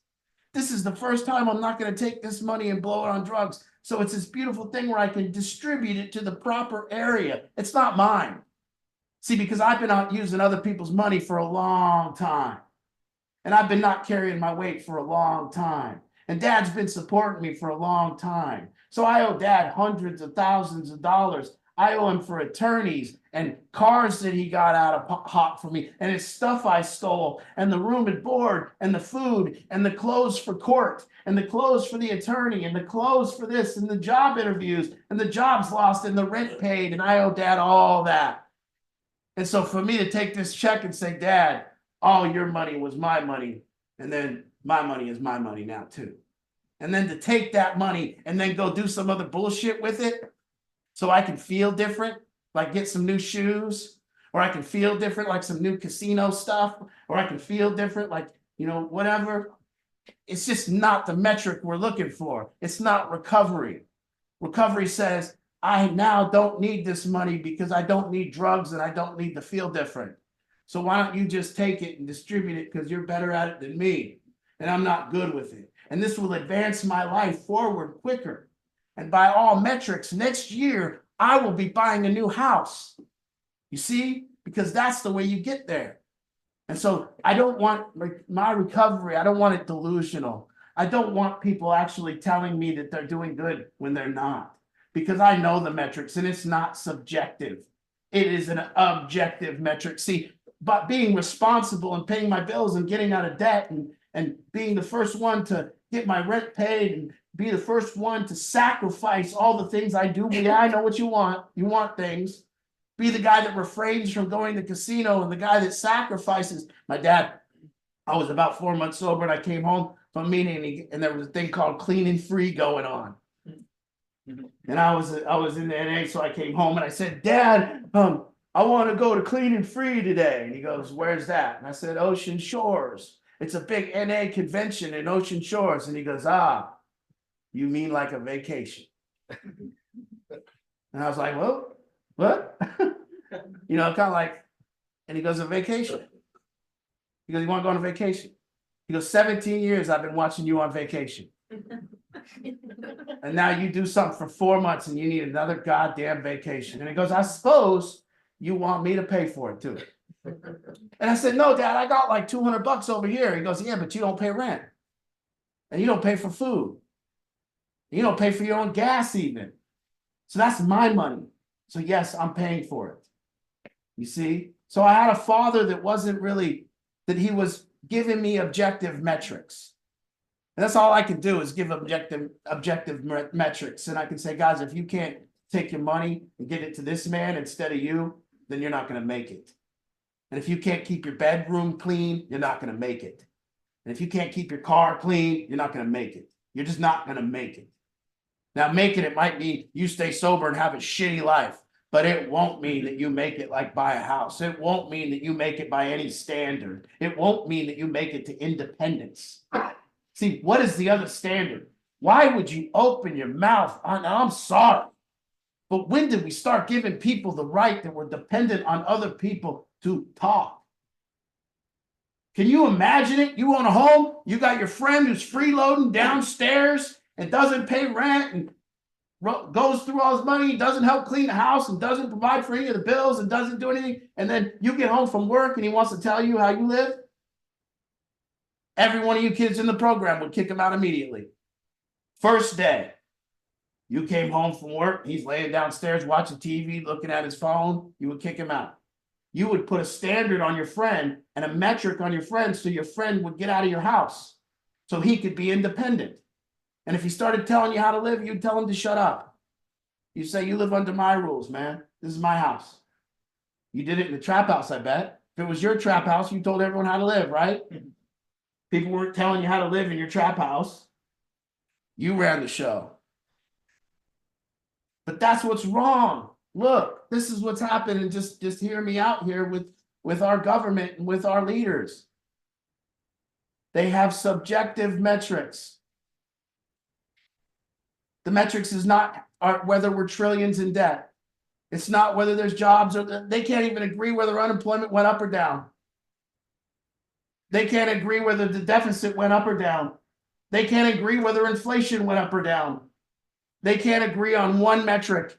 This is the first time I'm not going to take this money and blow it on drugs. So it's this beautiful thing where I can distribute it to the proper area. It's not mine. See, because I've been out using other people's money for a long time. And I've been not carrying my weight for a long time. And Dad's been supporting me for a long time. So I owe Dad hundreds of thousands of dollars. I owe him for attorneys and cars that he got out of hot for me, and it's stuff I stole, and the room and board, and the food, and the clothes for court, and the clothes for the attorney, and the clothes for this, and the job interviews, and the jobs lost, and the rent paid, and I owe Dad all that. And so for me to take this check and say, Dad, all your money was my money, and then my money is my money now too. And then to take that money and then go do some other bullshit with it so I can feel different, like get some new shoes, or I can feel different, like some new casino stuff, or I can feel different, like, whatever. It's just not the metric we're looking for. It's not recovery. Recovery says, I now don't need this money because I don't need drugs and I don't need to feel different. So why don't you just take it and distribute it because you're better at it than me, and I'm not good with it. And this will advance my life forward quicker. And by all metrics, next year, I will be buying a new house. You see? Because that's the way you get there. And so I don't want my recovery, I don't want it delusional. I don't want people actually telling me that they're doing good when they're not. Because I know the metrics, and it's not subjective. It is an objective metric. See, but being responsible and paying my bills and getting out of debt and being the first one to get my rent paid and be the first one to sacrifice all the things I do. Yeah, I know what you want. You want things. Be the guy that refrains from going to casino and the guy that sacrifices. My dad, I was about 4 months sober and I came home from a meeting and there was a thing called clean and free going on. And I was in the NA, so I came home and I said, Dad, I want to go to clean and free today. And he goes, where's that? And I said, Ocean Shores. It's a big NA convention in Ocean Shores. And he goes, you mean like a vacation? And I was like, well, what? Kind of like, and he goes, a vacation. He goes, you want to go on a vacation? He goes, 17 years I've been watching you on vacation. And now you do something for 4 months and you need another goddamn vacation. And he goes, I suppose you want me to pay for it too. And I said, no, Dad, I got like $200 over here. He goes, yeah, but you don't pay rent. And you don't pay for food. You don't pay for your own gas even. So that's my money. So yes, I'm paying for it. You see? So I had a father that wasn't really, that he was giving me objective metrics. And that's all I can do is give objective metrics. And I can say, guys, if you can't take your money and get it to this man instead of you, then you're not going to make it. And if you can't keep your bedroom clean, you're not going to make it. And if you can't keep your car clean, you're not going to make it. You're just not going to make it. Now, making it might mean you stay sober and have a shitty life, but it won't mean that you make it like buy a house. It won't mean that you make it by any standard. It won't mean that you make it to independence. See, what is the other standard? Why would you open your mouth? I'm sorry. But when did we start giving people the right that we're dependent on other people to talk? Can you imagine it? You own a home, you got your friend who's freeloading downstairs and doesn't pay rent and goes through all his money, doesn't help clean the house and doesn't provide for any of the bills and doesn't do anything. And then you get home from work and he wants to tell you how you live. Every one of you kids in the program would kick him out immediately. First day, you came home from work, he's laying downstairs watching TV, looking at his phone, you would kick him out. You would put a standard on your friend and a metric on your friend so your friend would get out of your house so he could be independent. And if he started telling you how to live, you'd tell him to shut up. You say, you live under my rules, man. This is my house. You did it in the trap house, I bet. If it was your trap house, you told everyone how to live, right? People weren't telling you how to live in your trap house. You ran the show. But that's what's wrong. Look, this is what's happening. Just hear me out here with our government and with our leaders. They have subjective metrics. The metrics is not whether we're trillions in debt. It's not whether there's jobs or they can't even agree whether unemployment went up or down. They can't agree whether the deficit went up or down. They can't agree whether inflation went up or down. They can't agree on one metric.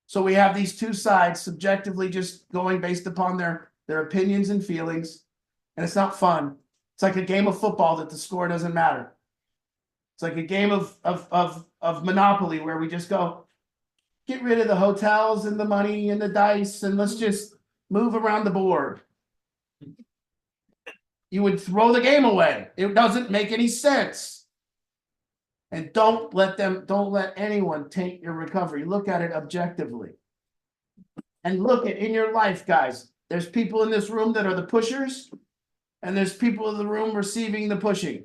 So we have these two sides subjectively just going based upon their opinions and feelings. And it's not fun. It's like a game of football that the score doesn't matter. It's like a game of Monopoly where we just go, get rid of the hotels and the money and the dice and let's just move around the board. You would throw the game away. It doesn't make any sense. And don't let anyone take your recovery. Look at it objectively. And look at in your life, guys. There's people in this room that are the pushers, and there's people in the room receiving the pushing.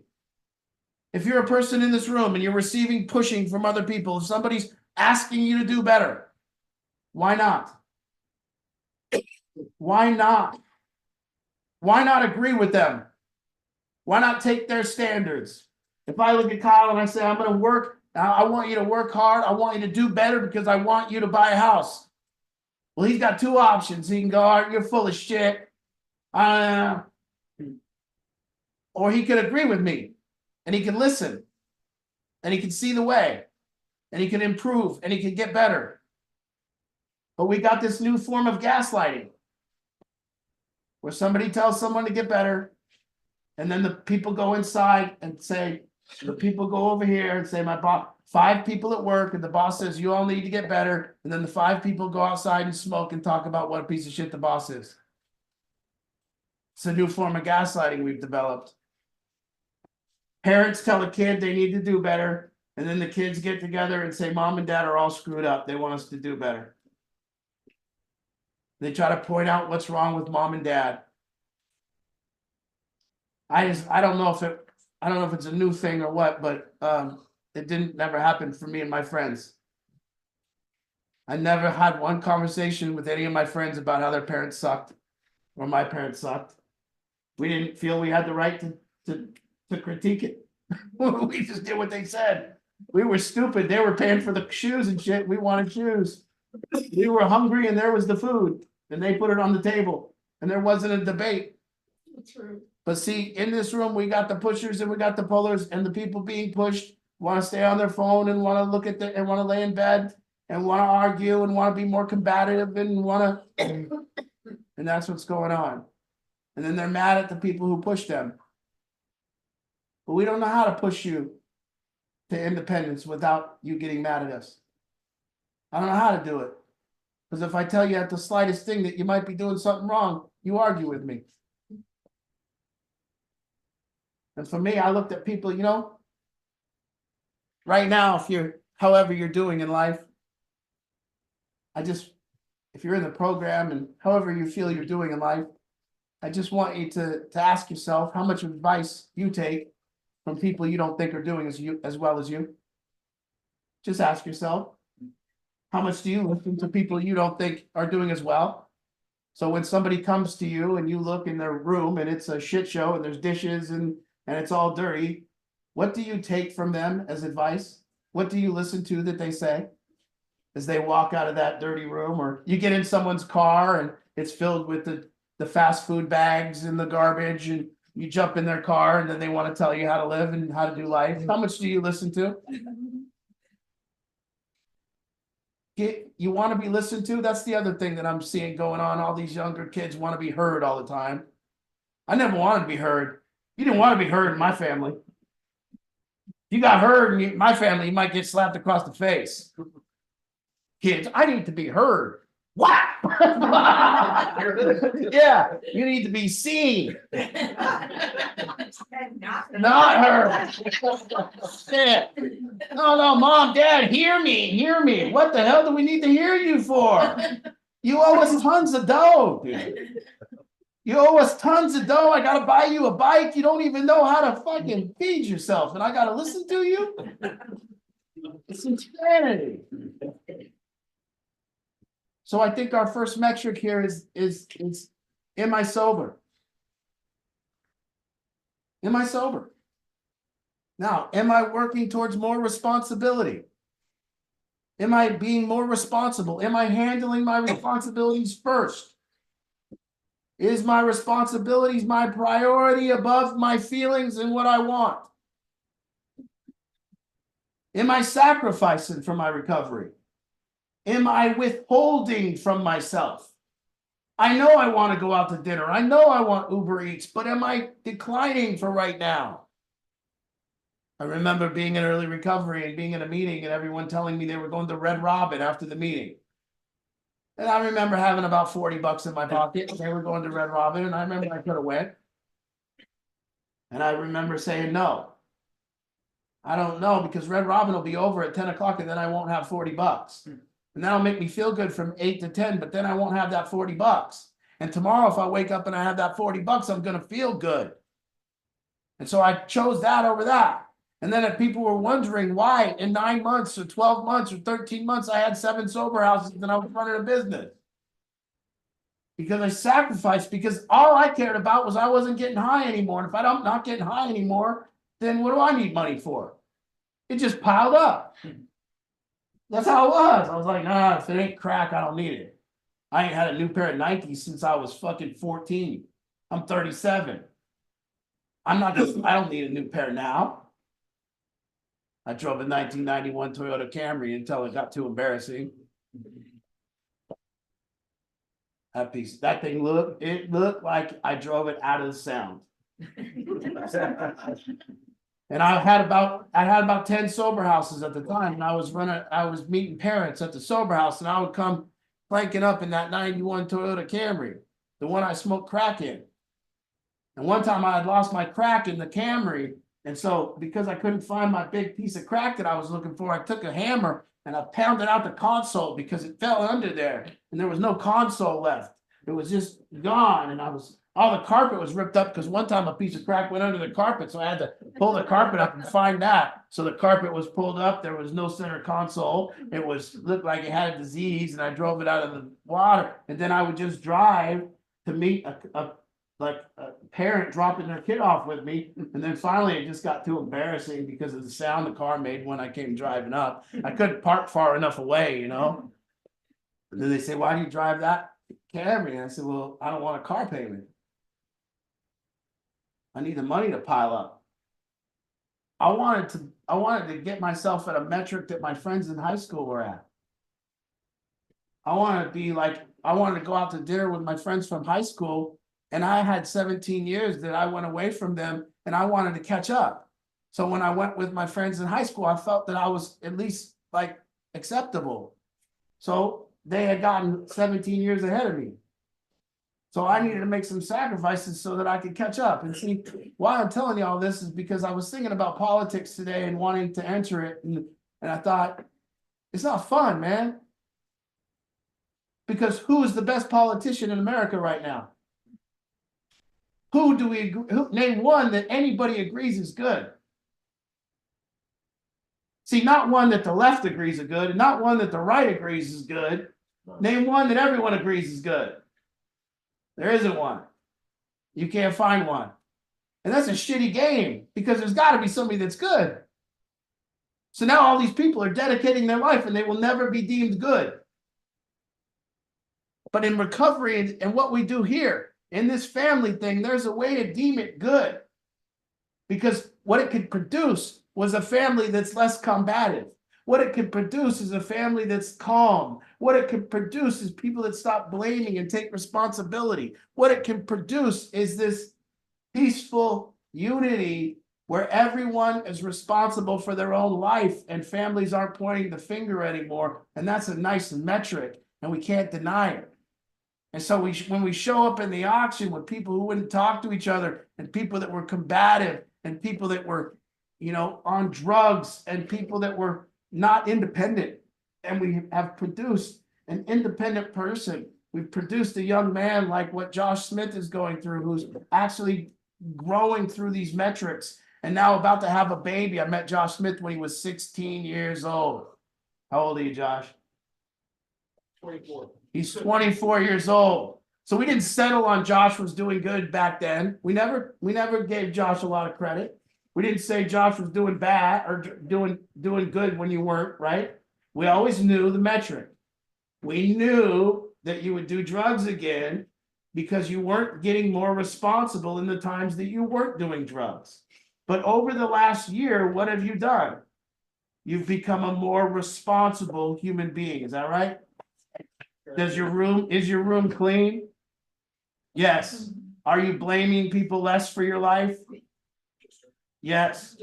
If you're a person in this room and you're receiving pushing from other people, if somebody's asking you to do better, why not? Why not? Why not agree with them? Why not take their standards? If I look at Kyle and I say, I'm going to work, I want you to work hard. I want you to do better because I want you to buy a house. Well, he's got two options. He can go, all right, you're full of shit. Or he could agree with me and he can listen and he can see the way and he can improve and he can get better. But we got this new form of gaslighting where somebody tells someone to get better and then the people go inside and say, the people go over here and say, my boss, 5 people at work, and the boss says, you all need to get better. And then the 5 people go outside and smoke and talk about what a piece of shit the boss is. It's a new form of gaslighting we've developed. Parents tell a kid they need to do better, and then the kids get together and say, mom and dad are all screwed up. They want us to do better. They try to point out what's wrong with mom and dad. I don't know if it's a new thing or what, but it didn't never happen for me and my friends. I never had one conversation with any of my friends about how their parents sucked or my parents sucked. We didn't feel we had the right to critique it. We just did what they said. We were stupid. They were paying for the shoes and shit. We wanted shoes. We were hungry and there was the food and they put it on the table and there wasn't a debate. True. But see, in this room, we got the pushers and we got the pullers, and the people being pushed want to stay on their phone and want to look at and want to lay in bed and want to argue and want to be more combative and want to, and that's what's going on. And then they're mad at the people who push them. But we don't know how to push you to independence without you getting mad at us. I don't know how to do it. Because if I tell you at the slightest thing that you might be doing something wrong, you argue with me. And for me, I looked at people, right now, however you're doing in life, if you're in the program and however you feel you're doing in life, I just want you to ask yourself how much advice you take from people you don't think are doing as well as you. Just ask yourself, how much do you listen to people you don't think are doing as well? So when somebody comes to you and you look in their room and it's a shit show and there's dishes and it's all dirty, what do you take from them as advice? What do you listen to that they say as they walk out of that dirty room? Or you get in someone's car and it's filled with the fast food bags and the garbage, and you jump in their car and then they want to tell you how to live and how to do life. How much do you listen to? You want to be listened to? That's the other thing that I'm seeing going on. All these younger kids want to be heard all the time. I never wanted to be heard. You didn't want to be heard in my family. You got heard in my family, you might get slapped across the face. Kids, I need to be heard. What? Yeah, you need to be seen. Not heard. Yeah. No, mom, dad, hear me. What the hell do we need to hear you for? You owe us tons of dough, dude. You owe us tons of dough. I gotta buy you a bike. You don't even know how to fucking feed yourself, and I gotta listen to you? It's insanity. So I think our first metric here is am I sober? Am I sober? Now, am I working towards more responsibility? Am I being more responsible? Am I handling my responsibilities first? Is my responsibilities my priority above my feelings and what I want? Am I sacrificing for my recovery? Am I withholding from myself? I know I want to go out to dinner. I know I want Uber Eats, but am I declining for right now? I remember being in early recovery and being in a meeting and everyone telling me they were going to Red Robin after the meeting. And I remember having about $40 in my pocket. They were going to Red Robin, and I remember I could have went. And I remember saying no. I don't know, because Red Robin will be over at 10 o'clock and then I won't have $40. And that'll make me feel good from 8 to 10, but then I won't have that $40. And tomorrow, if I wake up and I have that $40, I'm gonna feel good. And so I chose that over that. And then if people were wondering why in 9 months or 12 months or 13 months, I had 7 sober houses and I was running a business. Because I sacrificed, because all I cared about was I wasn't getting high anymore. And if I'm not getting high anymore, then what do I need money for? It just piled up. That's how it was. I was like, nah, if it ain't crack, I don't need it. I ain't had a new pair of Nikes since I was fucking 14. I'm 37. I don't need a new pair now. I drove a 1991 Toyota Camry until it got too embarrassing. That thing looked like I drove it out of the sound. And I had about 10 sober houses at the time, and I was meeting parents at the sober house, and I would come cranking up in that 91 Toyota Camry, the one I smoked crack in. And one time I had lost my crack in the Camry, and so because I couldn't find my big piece of crack that I was looking for, I took a hammer and I pounded out the console because it fell under there, and there was no console left. It was just gone, and all the carpet was ripped up because one time a piece of crack went under the carpet, so I had to pull the carpet up and find that. So the carpet was pulled up, there was no center console. It looked like it had a disease, and I drove it out of the water. And then I would just drive to meet a parent dropping their kid off with me. And then finally it just got too embarrassing because of the sound the car made when I came driving up. I couldn't park far enough away, you know? And then they say, why do you drive that Camry? And I said, well, I don't want a car payment. I need the money to pile up. I wanted to get myself at a metric that my friends in high school were at. I wanted to go out to dinner with my friends from high school, and I had 17 years that I went away from them, and I wanted to catch up. So when I went with my friends in high school, I felt that I was at least like acceptable. So they had gotten 17 years ahead of me. So I needed to make some sacrifices so that I could catch up. And see, why I'm telling you all this is because I was thinking about politics today and wanting to enter it. And I thought, it's not fun, man. Because who is the best politician in America right now? Who do we agree? Name one that anybody agrees is good. See, not one that the left agrees is good, and not one that the right agrees is good. Name one that everyone agrees is good. There isn't one. You can't find one. And that's a shitty game because there's got to be somebody that's good. So now all these people are dedicating their life and they will never be deemed good. But in recovery and what we do here, in this family thing, there's a way to deem it good. Because what it could produce was a family that's less combative. What it could produce is a family that's calm. What it could produce is people that stop blaming and take responsibility. What it can produce is this peaceful unity where everyone is responsible for their own life and families aren't pointing the finger anymore. And that's a nice metric, and we can't deny it. And so when we show up in the auction with people who wouldn't talk to each other and people that were combative and people that were, on drugs and people that were not independent, and we have produced an independent person we've produced a young man like what Josh Smith is going through, who's actually growing through these metrics and now about to have a baby. I met Josh Smith when he was 16 years old. How old are you, Josh? 24. He's 24 years old. So we didn't settle on Josh was doing good back then. We never gave Josh a lot of credit. We didn't say Josh was doing bad or doing good when you weren't, right? We always knew the metric. We knew that you would do drugs again because you weren't getting more responsible in the times that you weren't doing drugs. But over the last year, what have you done? You've become a more responsible human being. Is that right? Is your room clean? Yes. Are you blaming people less for your life? Yes.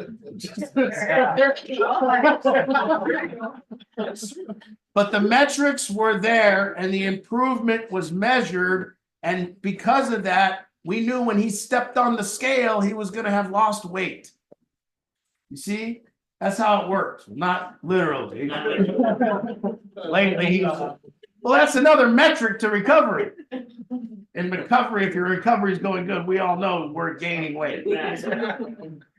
But the metrics were there and the improvement was measured. And because of that, we knew when he stepped on the scale, he was going to have lost weight. You see, that's how it works. Not literally. Lately, well, that's another metric to recovery. In recovery, if your recovery is going good, we all know we're gaining weight.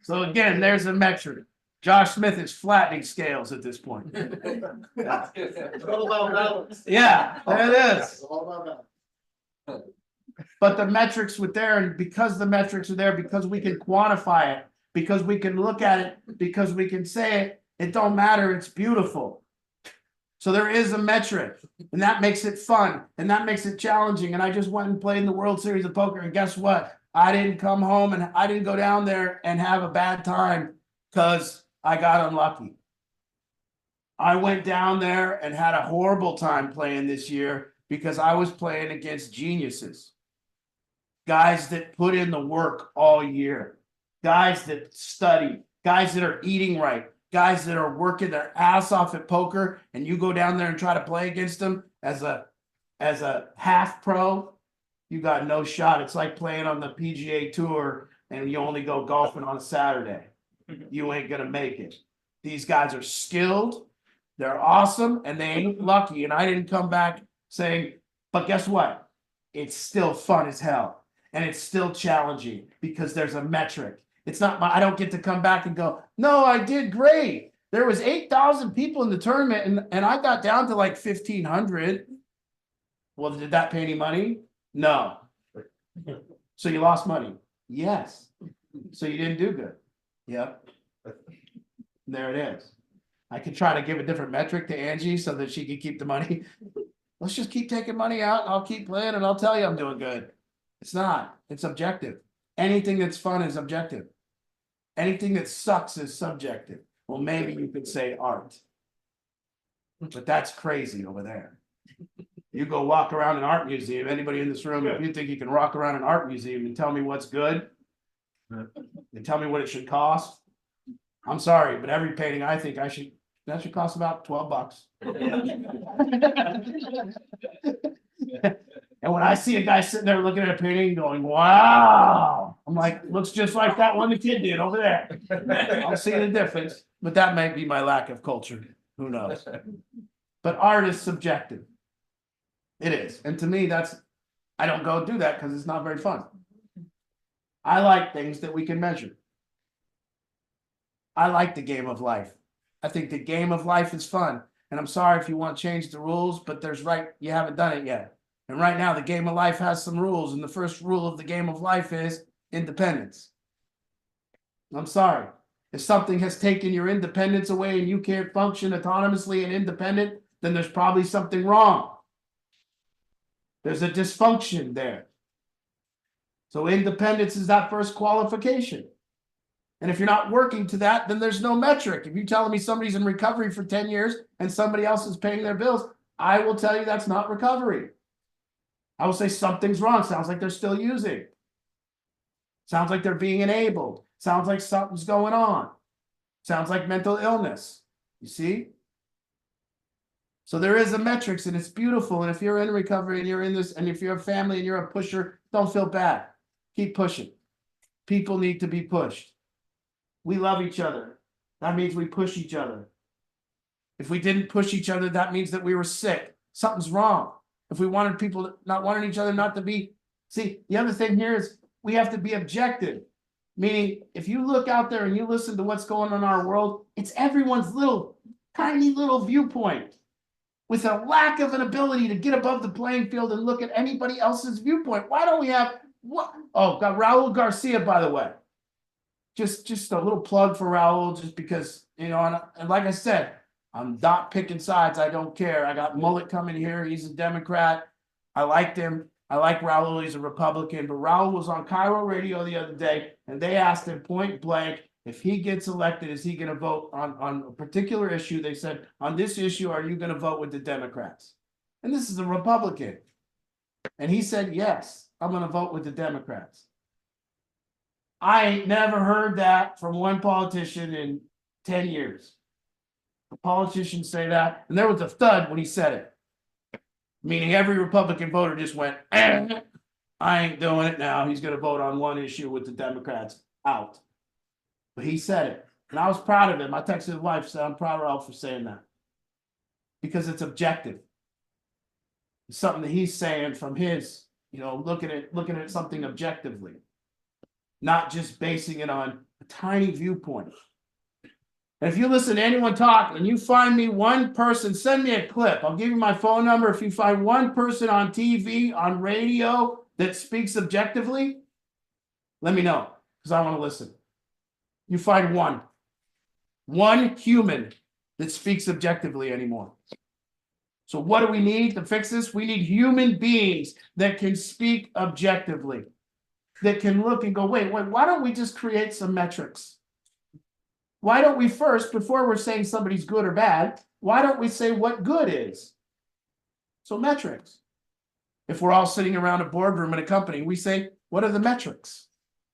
So again, there's a metric. Josh Smith is flattening scales at this point. It's all about balance. Yeah, there it is. It's all about balance. But the metrics were there, and because the metrics are there, because we can quantify it, because we can look at it, because we can say it, it don't matter, it's beautiful. So there is a metric, and that makes it fun, and that makes it challenging. And I just went and played in the World Series of Poker, and guess what? I didn't come home and I didn't go down there and have a bad time because I got unlucky. I went down there and had a horrible time playing this year because I was playing against geniuses. Guys that put in the work all year, guys that study, guys that are eating right, guys that are working their ass off at poker, and you go down there and try to play against them as a half pro, you got no shot. It's like playing on the PGA Tour and you only go golfing on a Saturday. You ain't gonna make it. These guys are skilled, they're awesome, and they ain't lucky. And I didn't come back saying, but guess what? It's still fun as hell. And it's still challenging because there's a metric. It's not I don't get to come back and go, no, I did great. There was 8,000 people in the tournament and I got down to like 1,500. Well, did that pay any money? No. So you lost money? Yes. So you didn't do good? Yep. There it is. I could try to give a different metric to Angie so that she could keep the money. Let's just keep taking money out and I'll keep playing and I'll tell you I'm doing good. It's not. It's objective. Anything that's fun is objective. Anything that sucks is subjective. Well, maybe you could say art. But that's crazy over there. You go walk around an art museum, anybody in this room, if you think you can walk around an art museum and tell me what's good, and tell me what it should cost, I'm sorry, but every painting I think that should cost about $12. And when I see a guy sitting there looking at a painting going, wow, I'm like, looks just like that one the kid did over there. I'll see the difference, but that might be my lack of culture. Who knows? But art is subjective. It is. And to me, I don't go do that because it's not very fun. I like things that we can measure. I like the game of life. I think the game of life is fun. And I'm sorry if you want to change the rules, but you haven't done it yet. And right now, the game of life has some rules. And the first rule of the game of life is independence. I'm sorry. If something has taken your independence away and you can't function autonomously and independent, then there's probably something wrong. There's a dysfunction there. So independence is that first qualification. And if you're not working to that, then there's no metric. If you're telling me somebody's in recovery for 10 years and somebody else is paying their bills, I will tell you that's not recovery. I will say something's wrong. Sounds like they're still using. Sounds like they're being enabled. Sounds like something's going on. Sounds like mental illness. You see? So there is a metrics and it's beautiful. And if you're in recovery and you're in this, and if you're a family and you're a pusher, don't feel bad. Keep pushing. People need to be pushed. We love each other. That means we push each other. If we didn't push each other, that means that we were sick. Something's wrong. if we wanted people not wanting each other not to be, see, the other thing here is we have to be objective. Meaning, if you look out there and you listen to what's going on in our world, it's everyone's little, tiny little viewpoint with a lack of an ability to get above the playing field and look at anybody else's viewpoint. Why don't we have what? Oh, got Raul Garcia, by the way. Just a little plug for Raul, just because, you know, and like I said, I'm not picking sides. I don't care. I got Mullet coming here. He's a Democrat. I liked him. I like Raul. He's a Republican. But Raul was on Cairo Radio the other day, and they asked him point blank, if he gets elected, is he going to vote on a particular issue? They said, on this issue, are you going to vote with the Democrats? And this is a Republican. And he said, yes, I'm going to vote with the Democrats. I ain't never heard that from one politician in 10 years. A politician say that, and there was a thud when he said it. Meaning every Republican voter just went, I ain't doing it now. He's going to vote on one issue with the Democrats out. But he said it, and I was proud of him. I texted his wife, said I'm proud of Ralph for saying that. Because it's objective. It's something that he's saying from his, you know, looking at something objectively. Not just basing it on a tiny viewpoint. And if you listen to anyone talk and you find me one person, send me a clip. I'll give you my phone number. If you find one person on TV, on radio that speaks objectively, let me know, because I want to listen. You find one human that speaks objectively anymore. So what do we need to fix this? We need human beings that can speak objectively, that can look and go, wait, why don't we just create some metrics? Why don't we first, before we're saying somebody's good or bad, why don't we say what good is? So metrics. If we're all sitting around a boardroom in a company, we say, what are the metrics?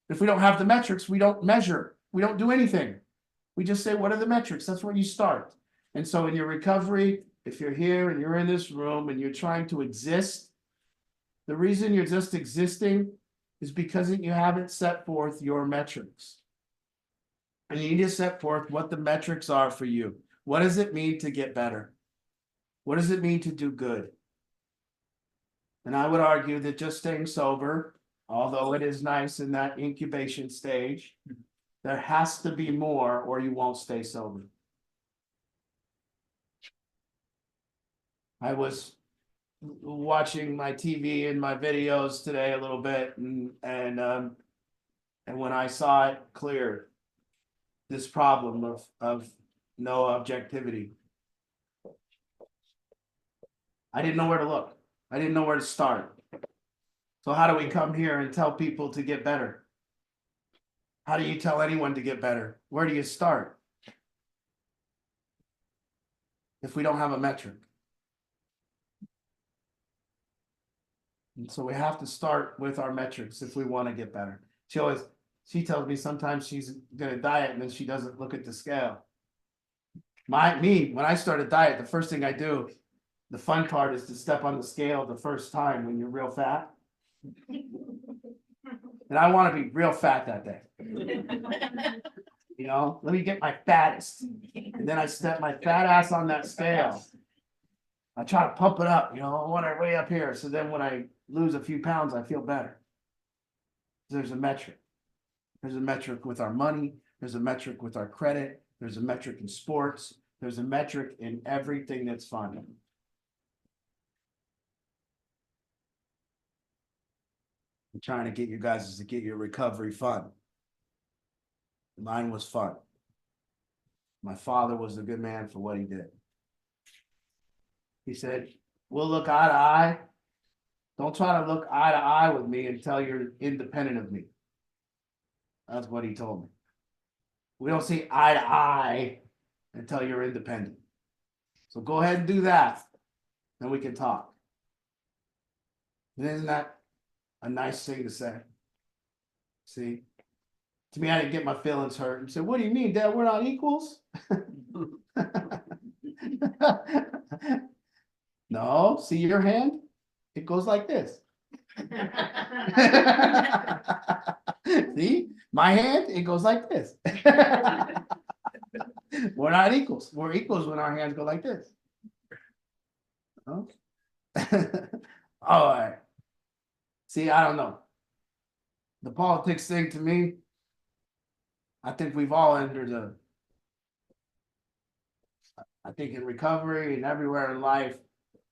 If we don't have the metrics, we don't measure. We don't do anything. We just say, what are the metrics? That's where you start. And so in your recovery, if you're here and you're in this room and you're trying to exist, the reason you're just existing is because you haven't set forth your metrics. And you need to set forth what the metrics are for you. What does it mean to get better? What does it mean to do good? And I would argue that just staying sober, although it is nice in that incubation stage, there has to be more or you won't stay sober. I was watching my TV and my videos today a little bit, and when I saw it clear, this problem of no objectivity, I didn't know where to look. I didn't know where to start. So how do we come here and tell people to get better? How do you tell anyone to get better? Where do you start? If we don't have a metric. And so we have to start with our metrics if we want to get better. She tells me sometimes she's gonna diet and then she doesn't look at the scale. When I start a diet, the first thing I do, the fun part is to step on the scale the first time when you're real fat. And I want to be real fat that day. You know, let me get my fattest. And then I step my fat ass on that scale. I try to pump it up, you know, I want it way up here. So then when I lose a few pounds, I feel better. There's a metric. There's a metric with our money. There's a metric with our credit. There's a metric in sports. There's a metric in everything that's fun. I'm trying to get you guys to get your recovery fun. Mine was fun. My father was a good man for what he did. He said, we'll look eye to eye. Don't try to look eye to eye with me until you're independent of me. That's what he told me. We don't see eye to eye until you're independent. So go ahead and do that. Then we can talk. And isn't that a nice thing to say? See? To me, I didn't get my feelings hurt and said, what do you mean, Dad? We're not equals? No, see your hand? It goes like this. See? My hand, it goes like this. We're not equals. We're equals when our hands go like this. All right. See, I don't know. The politics thing to me, I think we've all entered I think in recovery and everywhere in life,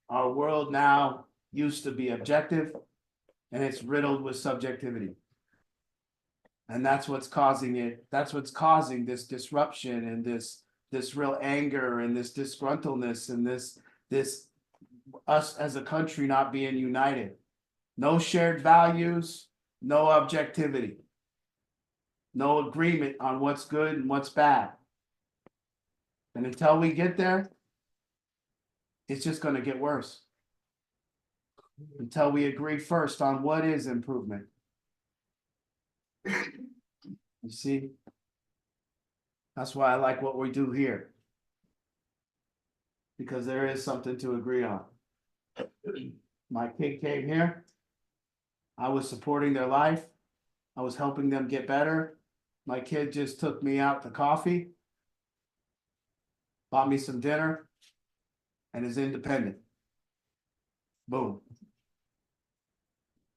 our world now used to be objective and it's riddled with subjectivity. And that's what's causing it. That's what's causing this disruption and this real anger and this disgruntledness and this us as a country not being united. No shared values, no objectivity, no agreement on what's good and what's bad. And until we get there, it's just going to get worse. Until we agree first on what is improvement. You see? That's why I like what we do here. Because there is something to agree on. My kid came here. I was supporting their life. I was helping them get better. My kid just took me out to coffee, bought me some dinner, and is independent. Boom.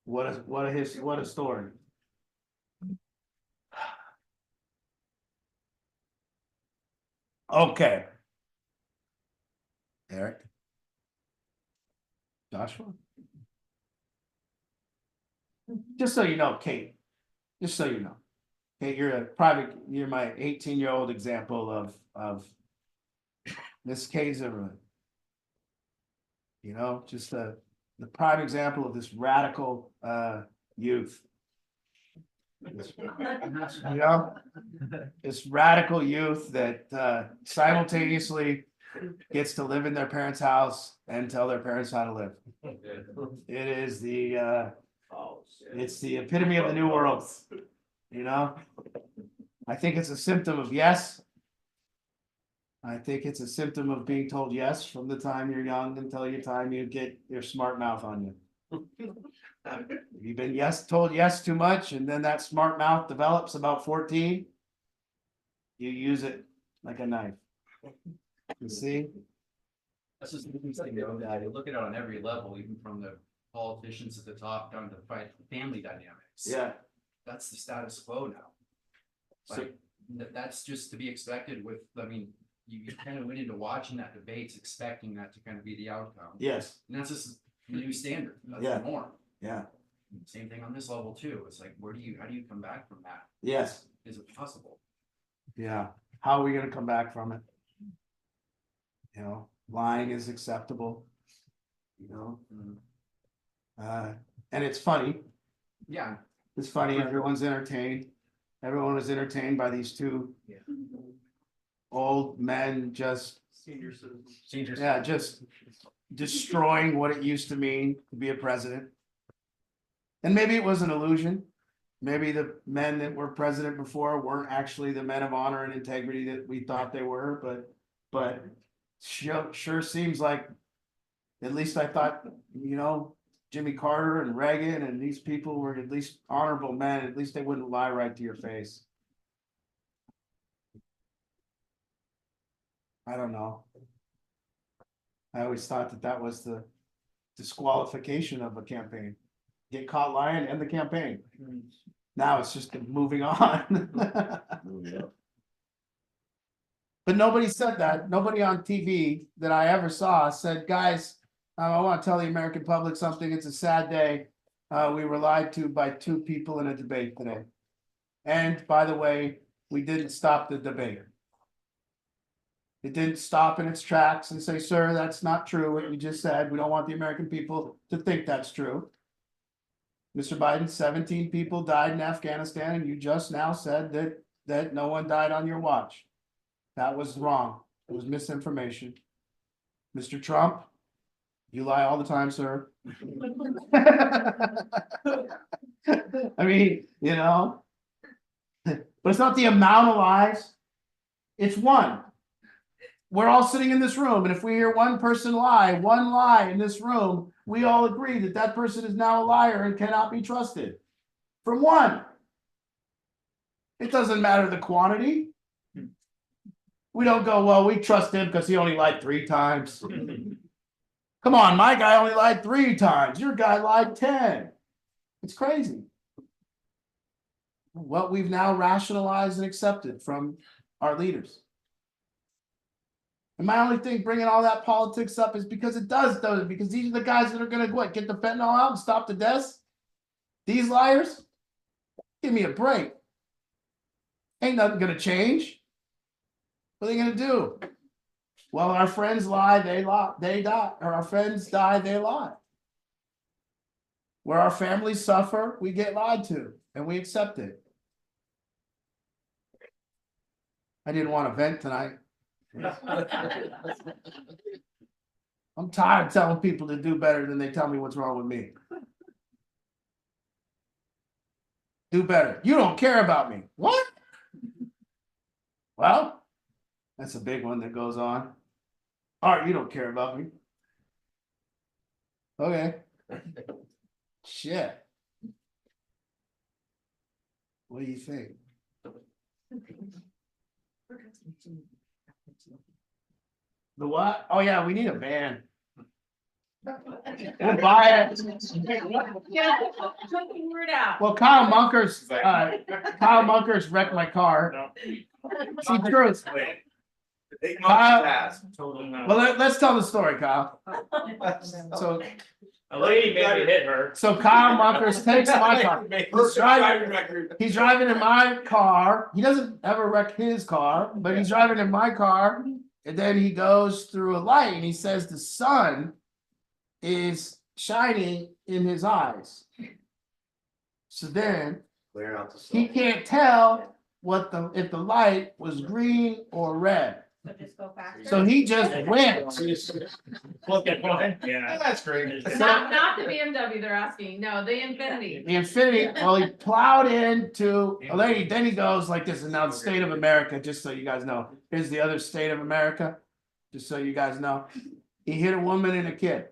What a story. Okay. Eric. Joshua. Just so you know, Kate, just so you know, Kate, you're my 18-year-old example of Miss Kaiser. You know, just the prime example of this radical youth. You know, this radical youth that simultaneously gets to live in their parents' house and tell their parents how to live. It is it's the epitome of the new world. You know, I think it's a symptom of yes. I think it's a symptom of being told yes from the time you're young until your time you get your smart mouth on you. You've been told yes too much, and then that smart mouth develops about 14. You use it like a knife. You see? That's just the thing, though, that you look at it on every level, even from the politicians at the top down to family dynamics. Yeah. That's the status quo now. Like, that's just to be expected with, I mean, you kind of went into watching that debates expecting that to kind of be the outcome. Yes. And that's just the new standard. That's Yeah. the norm. Yeah. Same thing on this level too. It's like, how do you come back from that? Yes. Is it possible? Yeah. How are we going to come back from it? You know, lying is acceptable. You know, and it's funny. Yeah. It's funny. Everyone's entertained. Everyone was entertained by these two old men just Senior citizens. yeah, just destroying what it used to mean to be a president. And maybe it was an illusion. Maybe the men that were president before weren't actually the men of honor and integrity that we thought they were, but sure seems like, at least I thought, you know, Jimmy Carter and Reagan and these people were at least honorable men. At least they wouldn't lie right to your face. I don't know. I always thought that was the disqualification of a campaign. Get caught lying, end the campaign. Now it's just moving on. But nobody said that. Nobody on TV that I ever saw said, guys, I want to tell the American public something. It's a sad day. We were lied to by two people in a debate today. And by the way, we didn't stop the debate. It didn't stop in its tracks and say, sir, that's not true what you just said. We don't want the American people to think that's true. Mr. Biden, 17 people died in Afghanistan, and you just now said that no one died on your watch. That was wrong. It was misinformation. Mr. Trump, you lie all the time, sir. I mean, you know, but it's not the amount of lies. It's one. We're all sitting in this room, and if we hear one person lie, one lie in this room, we all agree that that person is now a liar and cannot be trusted. From one. It doesn't matter the quantity. We don't go, well, we trust him because he only lied 3 times. Come Come on, my guy only lied 3 times. Your guy lied 10. It's crazy. What we've now rationalized and accepted from our leaders. And my only thing bringing all that politics up is because it does, because these are the guys that are going to what, get the fentanyl out and stop the deaths? These liars? Give me a break. Ain't nothing going to change. What are they going to do? Well, our friends lie, they die. Or our friends die, they lie. Where our families suffer, we get lied to, and we accept it. I didn't want to vent tonight. I'm tired of telling people to do better than they tell me what's wrong with me. Do better. You don't care about me. What? Well, that's a big one that goes on. Art, you don't care about me. Okay. Shit. What do you think? The what? Oh yeah, we need a van. We'll buy it. Yeah, put the word out. Well, Kyle Munkers wrecked my car. See, truth. Kyle, well, let's tell the story, Kyle. So A lady maybe hit her. So Kyle Munkers takes my car. He's driving in my car. He doesn't ever wreck his car, but he's driving in my car. And then he goes through a light and he says the sun is shining in his eyes. So then he can't tell if the light was green or red. So just go faster. So he just went. Yeah. That's great. Not the BMW they're asking, no, the Infinity. The Infinity, well, he plowed into a lady, then he goes like this, and now the state of America, just so you guys know, here's the other state of America, just so you guys know. He hit a woman and a kid.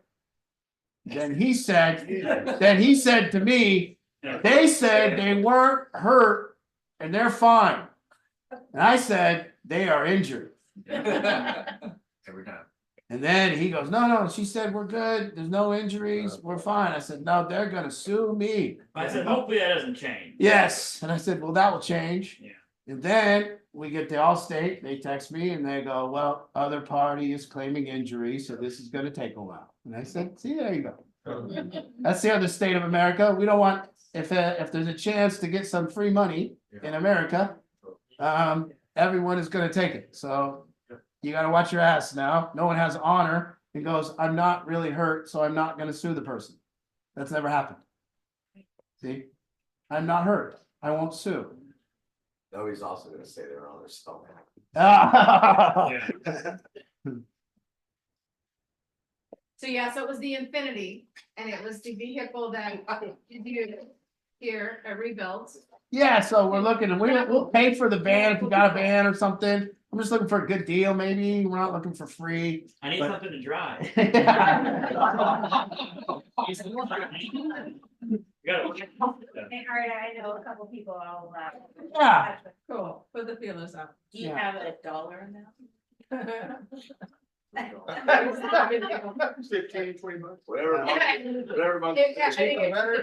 Then he said to me, they said they weren't hurt and they're fine. And I said, they are injured. Every time. And then he goes, no, she said, we're good. There's no injuries. We're fine. I said, no, they're going to sue me. I said, hopefully that doesn't change. Yes. And I said, well, that will change. Yeah. And then we get to Allstate. They text me and they go, well, other party is claiming injury. So this is going to take a while. And I said, see, there you go. That's the other state of America. We don't want, if there's a chance to get some free money in America, everyone is going to take it. So you got to watch your ass now. No one has honor and goes, I'm not really hurt, so I'm not going to sue the person. That's never happened. See, I'm not hurt. I won't sue. Nobody's also gonna say they're on their stomach. So yeah, so it was the Infinity, and it was the vehicle that you here rebuilt. Yeah, so we're looking, and we'll pay for the van if you got a van or something. I'm just looking for a good deal, maybe. We're not looking for free. I need something to drive. You gotta- Hey, Art, I know a couple people I'll, Yeah. Cool, put the feelers out. do you Yeah. have a dollar amount? 15, 20 bucks. Whatever. Whatever.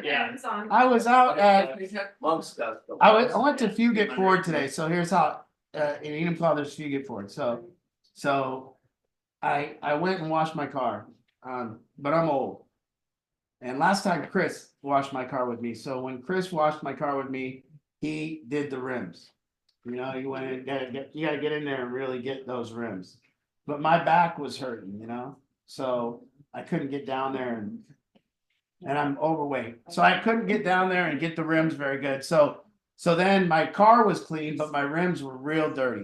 Yeah. I was out at, Mom stuff. I went to Fugate Ford today, so here's how, in Enumclaw, there's Fugate Ford, so I went and washed my car, but I'm old. And last time Chris washed my car with me, so when Chris washed my car with me, he did the rims. You know, you went in, you gotta get in there and really get those rims. But my back was hurting, you know, so I couldn't get down there and I'm overweight, so I couldn't get down there and get the rims very good, so then my car was clean, but my rims were real dirty.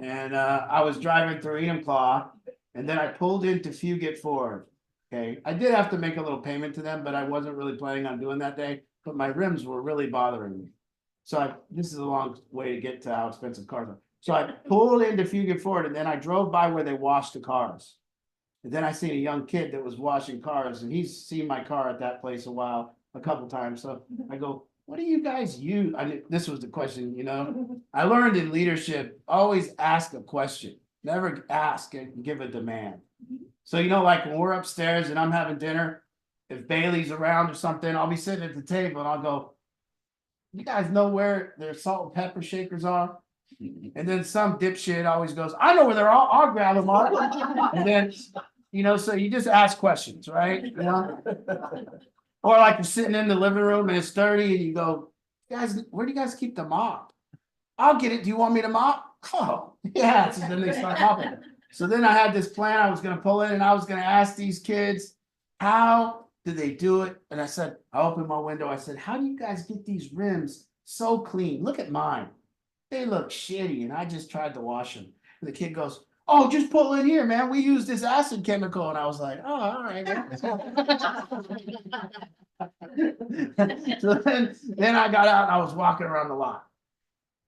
And I was driving through Enumclaw, and then I pulled into Fugate Ford. Okay, I did have to make a little payment to them, but I wasn't really planning on doing that day, but my rims were really bothering me. So this is a long way to get to how expensive cars are. So I pulled into Fugate Ford, and then I drove by where they washed the cars. And then I seen a young kid that was washing cars, and he's seen my car at that place a couple times. So I go, what do you guys use? This was the question, you know. I learned in leadership, always ask a question. Never ask and give a demand. So, you know, like when we're upstairs and I'm having dinner, if Bailey's around or something, I'll be sitting at the table and I'll go, you guys know where their salt and pepper shakers are? And then some dipshit always goes, I know where they're all, I'll grab them all. And then, you know, so you just ask questions, right? You know? Or like you're sitting in the living room and it's dirty and you go, guys, where do you guys keep the mop? I'll get it. Do you want me to mop? Oh, yeah. So then they start mopping. So then I had this plan. I was going to pull in and I was going to ask these kids, how do they do it? And I said, I opened my window. I said, how do you guys get these rims so clean? Look at mine. They look shitty. And I just tried to wash them. And the kid goes, oh, just pull in here, man. We use this acid chemical. And I was like, oh, all right, man. So then I got out and I was walking around the lot.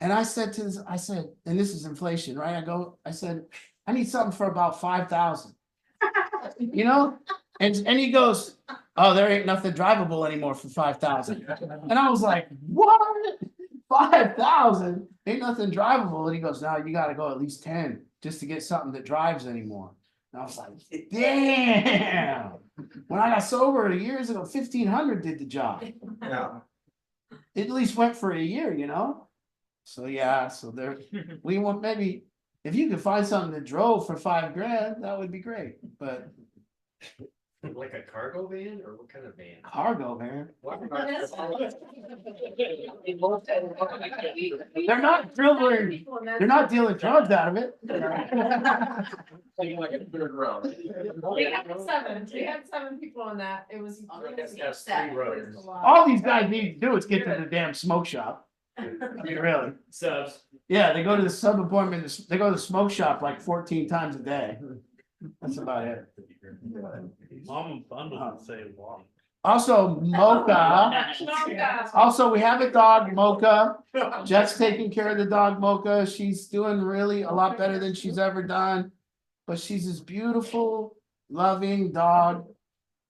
And I said to this, I said, and this is inflation, right? I said, I need something for about 5,000. You know? And he goes, oh, there ain't nothing drivable anymore for 5,000. And I was like, what? 5,000? Ain't nothing drivable. And he goes, no, you gotta go at least 10 just to get something that drives anymore. And I was like, damn. When I got sober years ago, 1,500 did the job. Yeah. It at least went for a year, you know? So yeah, so there we want maybe if you could find something that drove for $5,000, that would be great. But Like a cargo van or what kind of van? cargo, man. They're They're not dealing, they're not dealing drugs out of it. Like a third round. We had seven people on that. It was. Yes, 3 rows. All these guys need to do is get to the damn smoke shop. I mean, really. Subs. Yeah, they go to the sub appointment, they go to the smoke shop like 14 times a day. That's about it. Mom and fun doesn't say walk. Also, Mocha. Also, we have a dog, Mocha. Jeff's taking care of the dog, Mocha. She's doing really a lot better than she's ever done. But she's this beautiful, loving dog.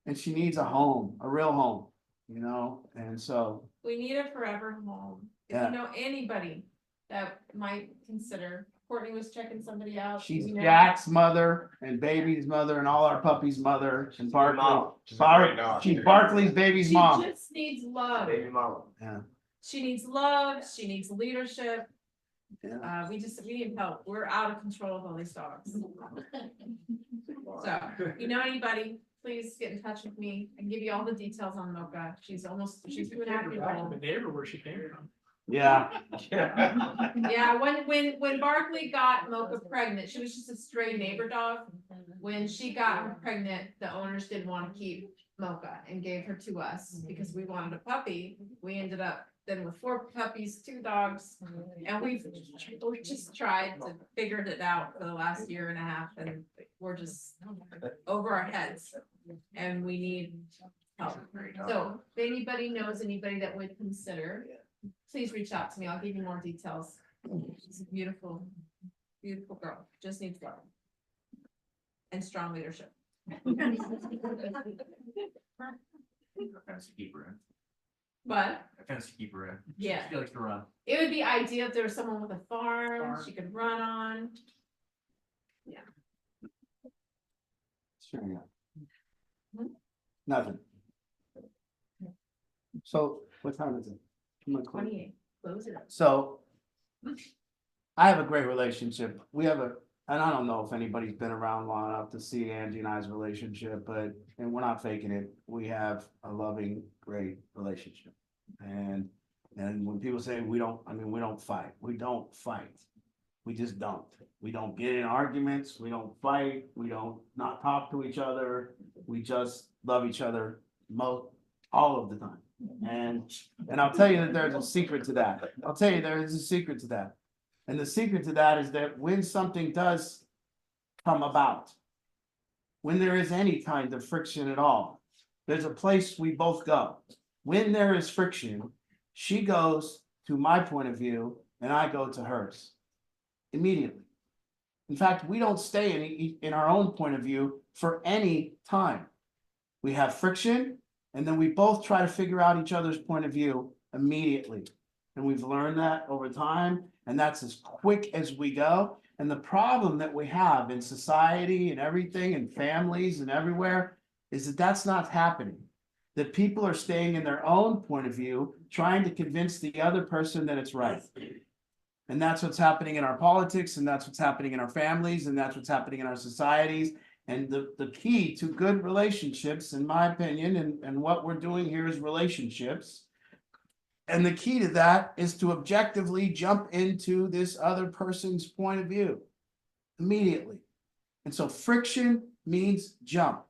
And she needs a home, a real home, you know? And so, We need a forever home. If Yeah. you know anybody that might consider, Courtney was checking somebody out. she's you know. Jack's mother and baby's mother and all our puppies' mother and Mom. Barkley. She's a great dog. She's Barkley's baby's She mom. just needs love. Baby mama. Yeah. She needs love. She needs leadership. Yeah. We need help. We're out of control with all these dogs. So, you know anybody, please get in touch with me and give you all the details on Mocha. She's 2.5 years old. neighbor where she came from. Yeah. Yeah, when Barkley got Mocha pregnant, she was just a stray neighbor dog. When she got her pregnant, the owners didn't want to keep Mocha and gave her to us because we wanted a puppy. We ended up then with 4 puppies, 2 dogs, and we just tried to figure it out for the last year and a half, and we're just over our heads, and we need help. So if anybody knows anybody that would consider, please reach out to me. I'll give you more details. She's a beautiful, beautiful girl. Just needs love and strong leadership. Fence to keep her in. But A fence to keep her in. yeah, She likes to run. it would be ideal if there was someone with a farm she could run on. Sure, yeah. Hmm? Nothing. So what time is it? I'm gonna close. 28. Close it up. So I have a great relationship. We have and I don't know if anybody's been around long enough to see Angie and I's relationship, and we're not faking it. We have a loving, great relationship. And when people say we don't fight. We don't fight. We just don't. We don't get in arguments. We don't fight. We don't not talk to each other. We just love each other all of the time. And I'll tell you that there's a secret to that. I'll tell you there is a secret to that. And the secret to that is that when something does come about, when there is any kind of friction at all, there's a place we both go. When there is friction, she goes to my point of view and I go to hers immediately. In fact, we don't stay in our own point of view for any time. We have friction and then we both try to figure out each other's point of view immediately. And we've learned that over time, and that's as quick as we go. And the problem that we have in society and everything and families and everywhere is that that's not happening. That people are staying in their own point of view, trying to convince the other person that it's right. And that's what's happening in our politics, and that's what's happening in our families, and that's what's happening in our societies. And the key to good relationships, in my opinion, and what we're doing here is relationships. And the key to that is to objectively jump into this other person's point of view immediately. And so friction means jump.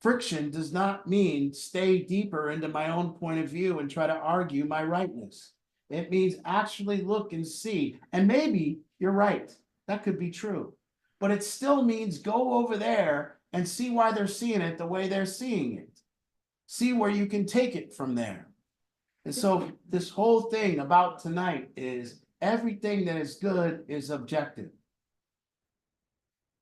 Friction does not mean stay deeper into my own point of view and try to argue my rightness. It means actually look and see. And maybe you're right. That could be true. But it still means go over there and see why they're seeing it the way they're seeing it. See where you can take it from there. And so this whole thing about tonight is everything that is good is objective.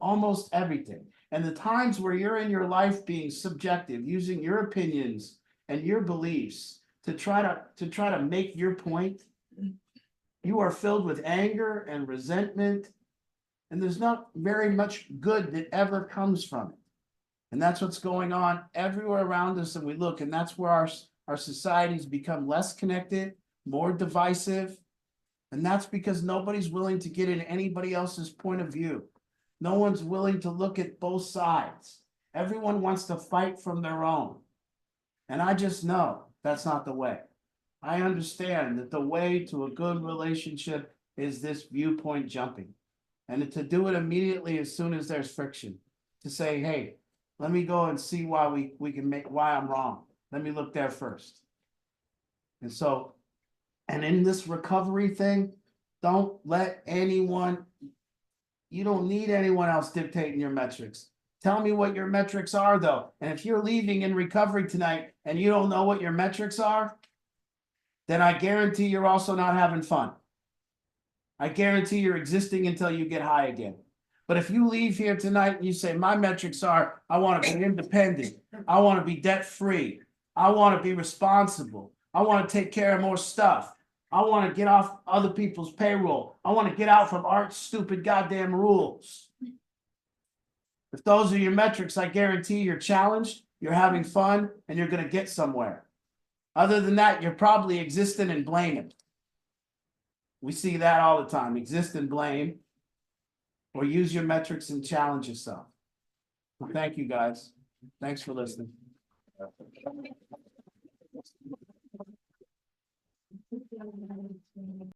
Almost everything. And the times where you're in your life being subjective, using your opinions and your beliefs to try to make your point, you are filled with anger and resentment, and there's not very much good that ever comes from it. And that's what's going on everywhere around us, and we look, and that's where our societies become less connected, more divisive, and that's because nobody's willing to get in anybody else's point of view. No one's willing to look at both sides. Everyone wants to fight from their own. And I just know that's not the way. I understand that the way to a good relationship is this viewpoint jumping. And to do it immediately as soon as there's friction. To say, hey, let me go and see why we can make why I'm wrong. Let me look there first. And so, and in this recovery thing, don't let anyone, you don't need anyone else dictating your metrics. Tell me what your metrics are though. And if you're leaving in recovery tonight and you don't know what your metrics are, then I guarantee you're also not having fun. I guarantee you're existing until you get high again. But if you leave here tonight and you say, my metrics are, I want to be independent. I want to be debt free. I want to be responsible. I want to take care of more stuff. I want to get off other people's payroll. I want to get out from Art's stupid goddamn rules. If those are your metrics, I guarantee you're challenged, you're having fun, and you're going to get somewhere. Other than that, you're probably existing and blaming. We see that all the time. Exist and blame. Or use your metrics and challenge yourself. Well, thank you guys. Thanks for listening.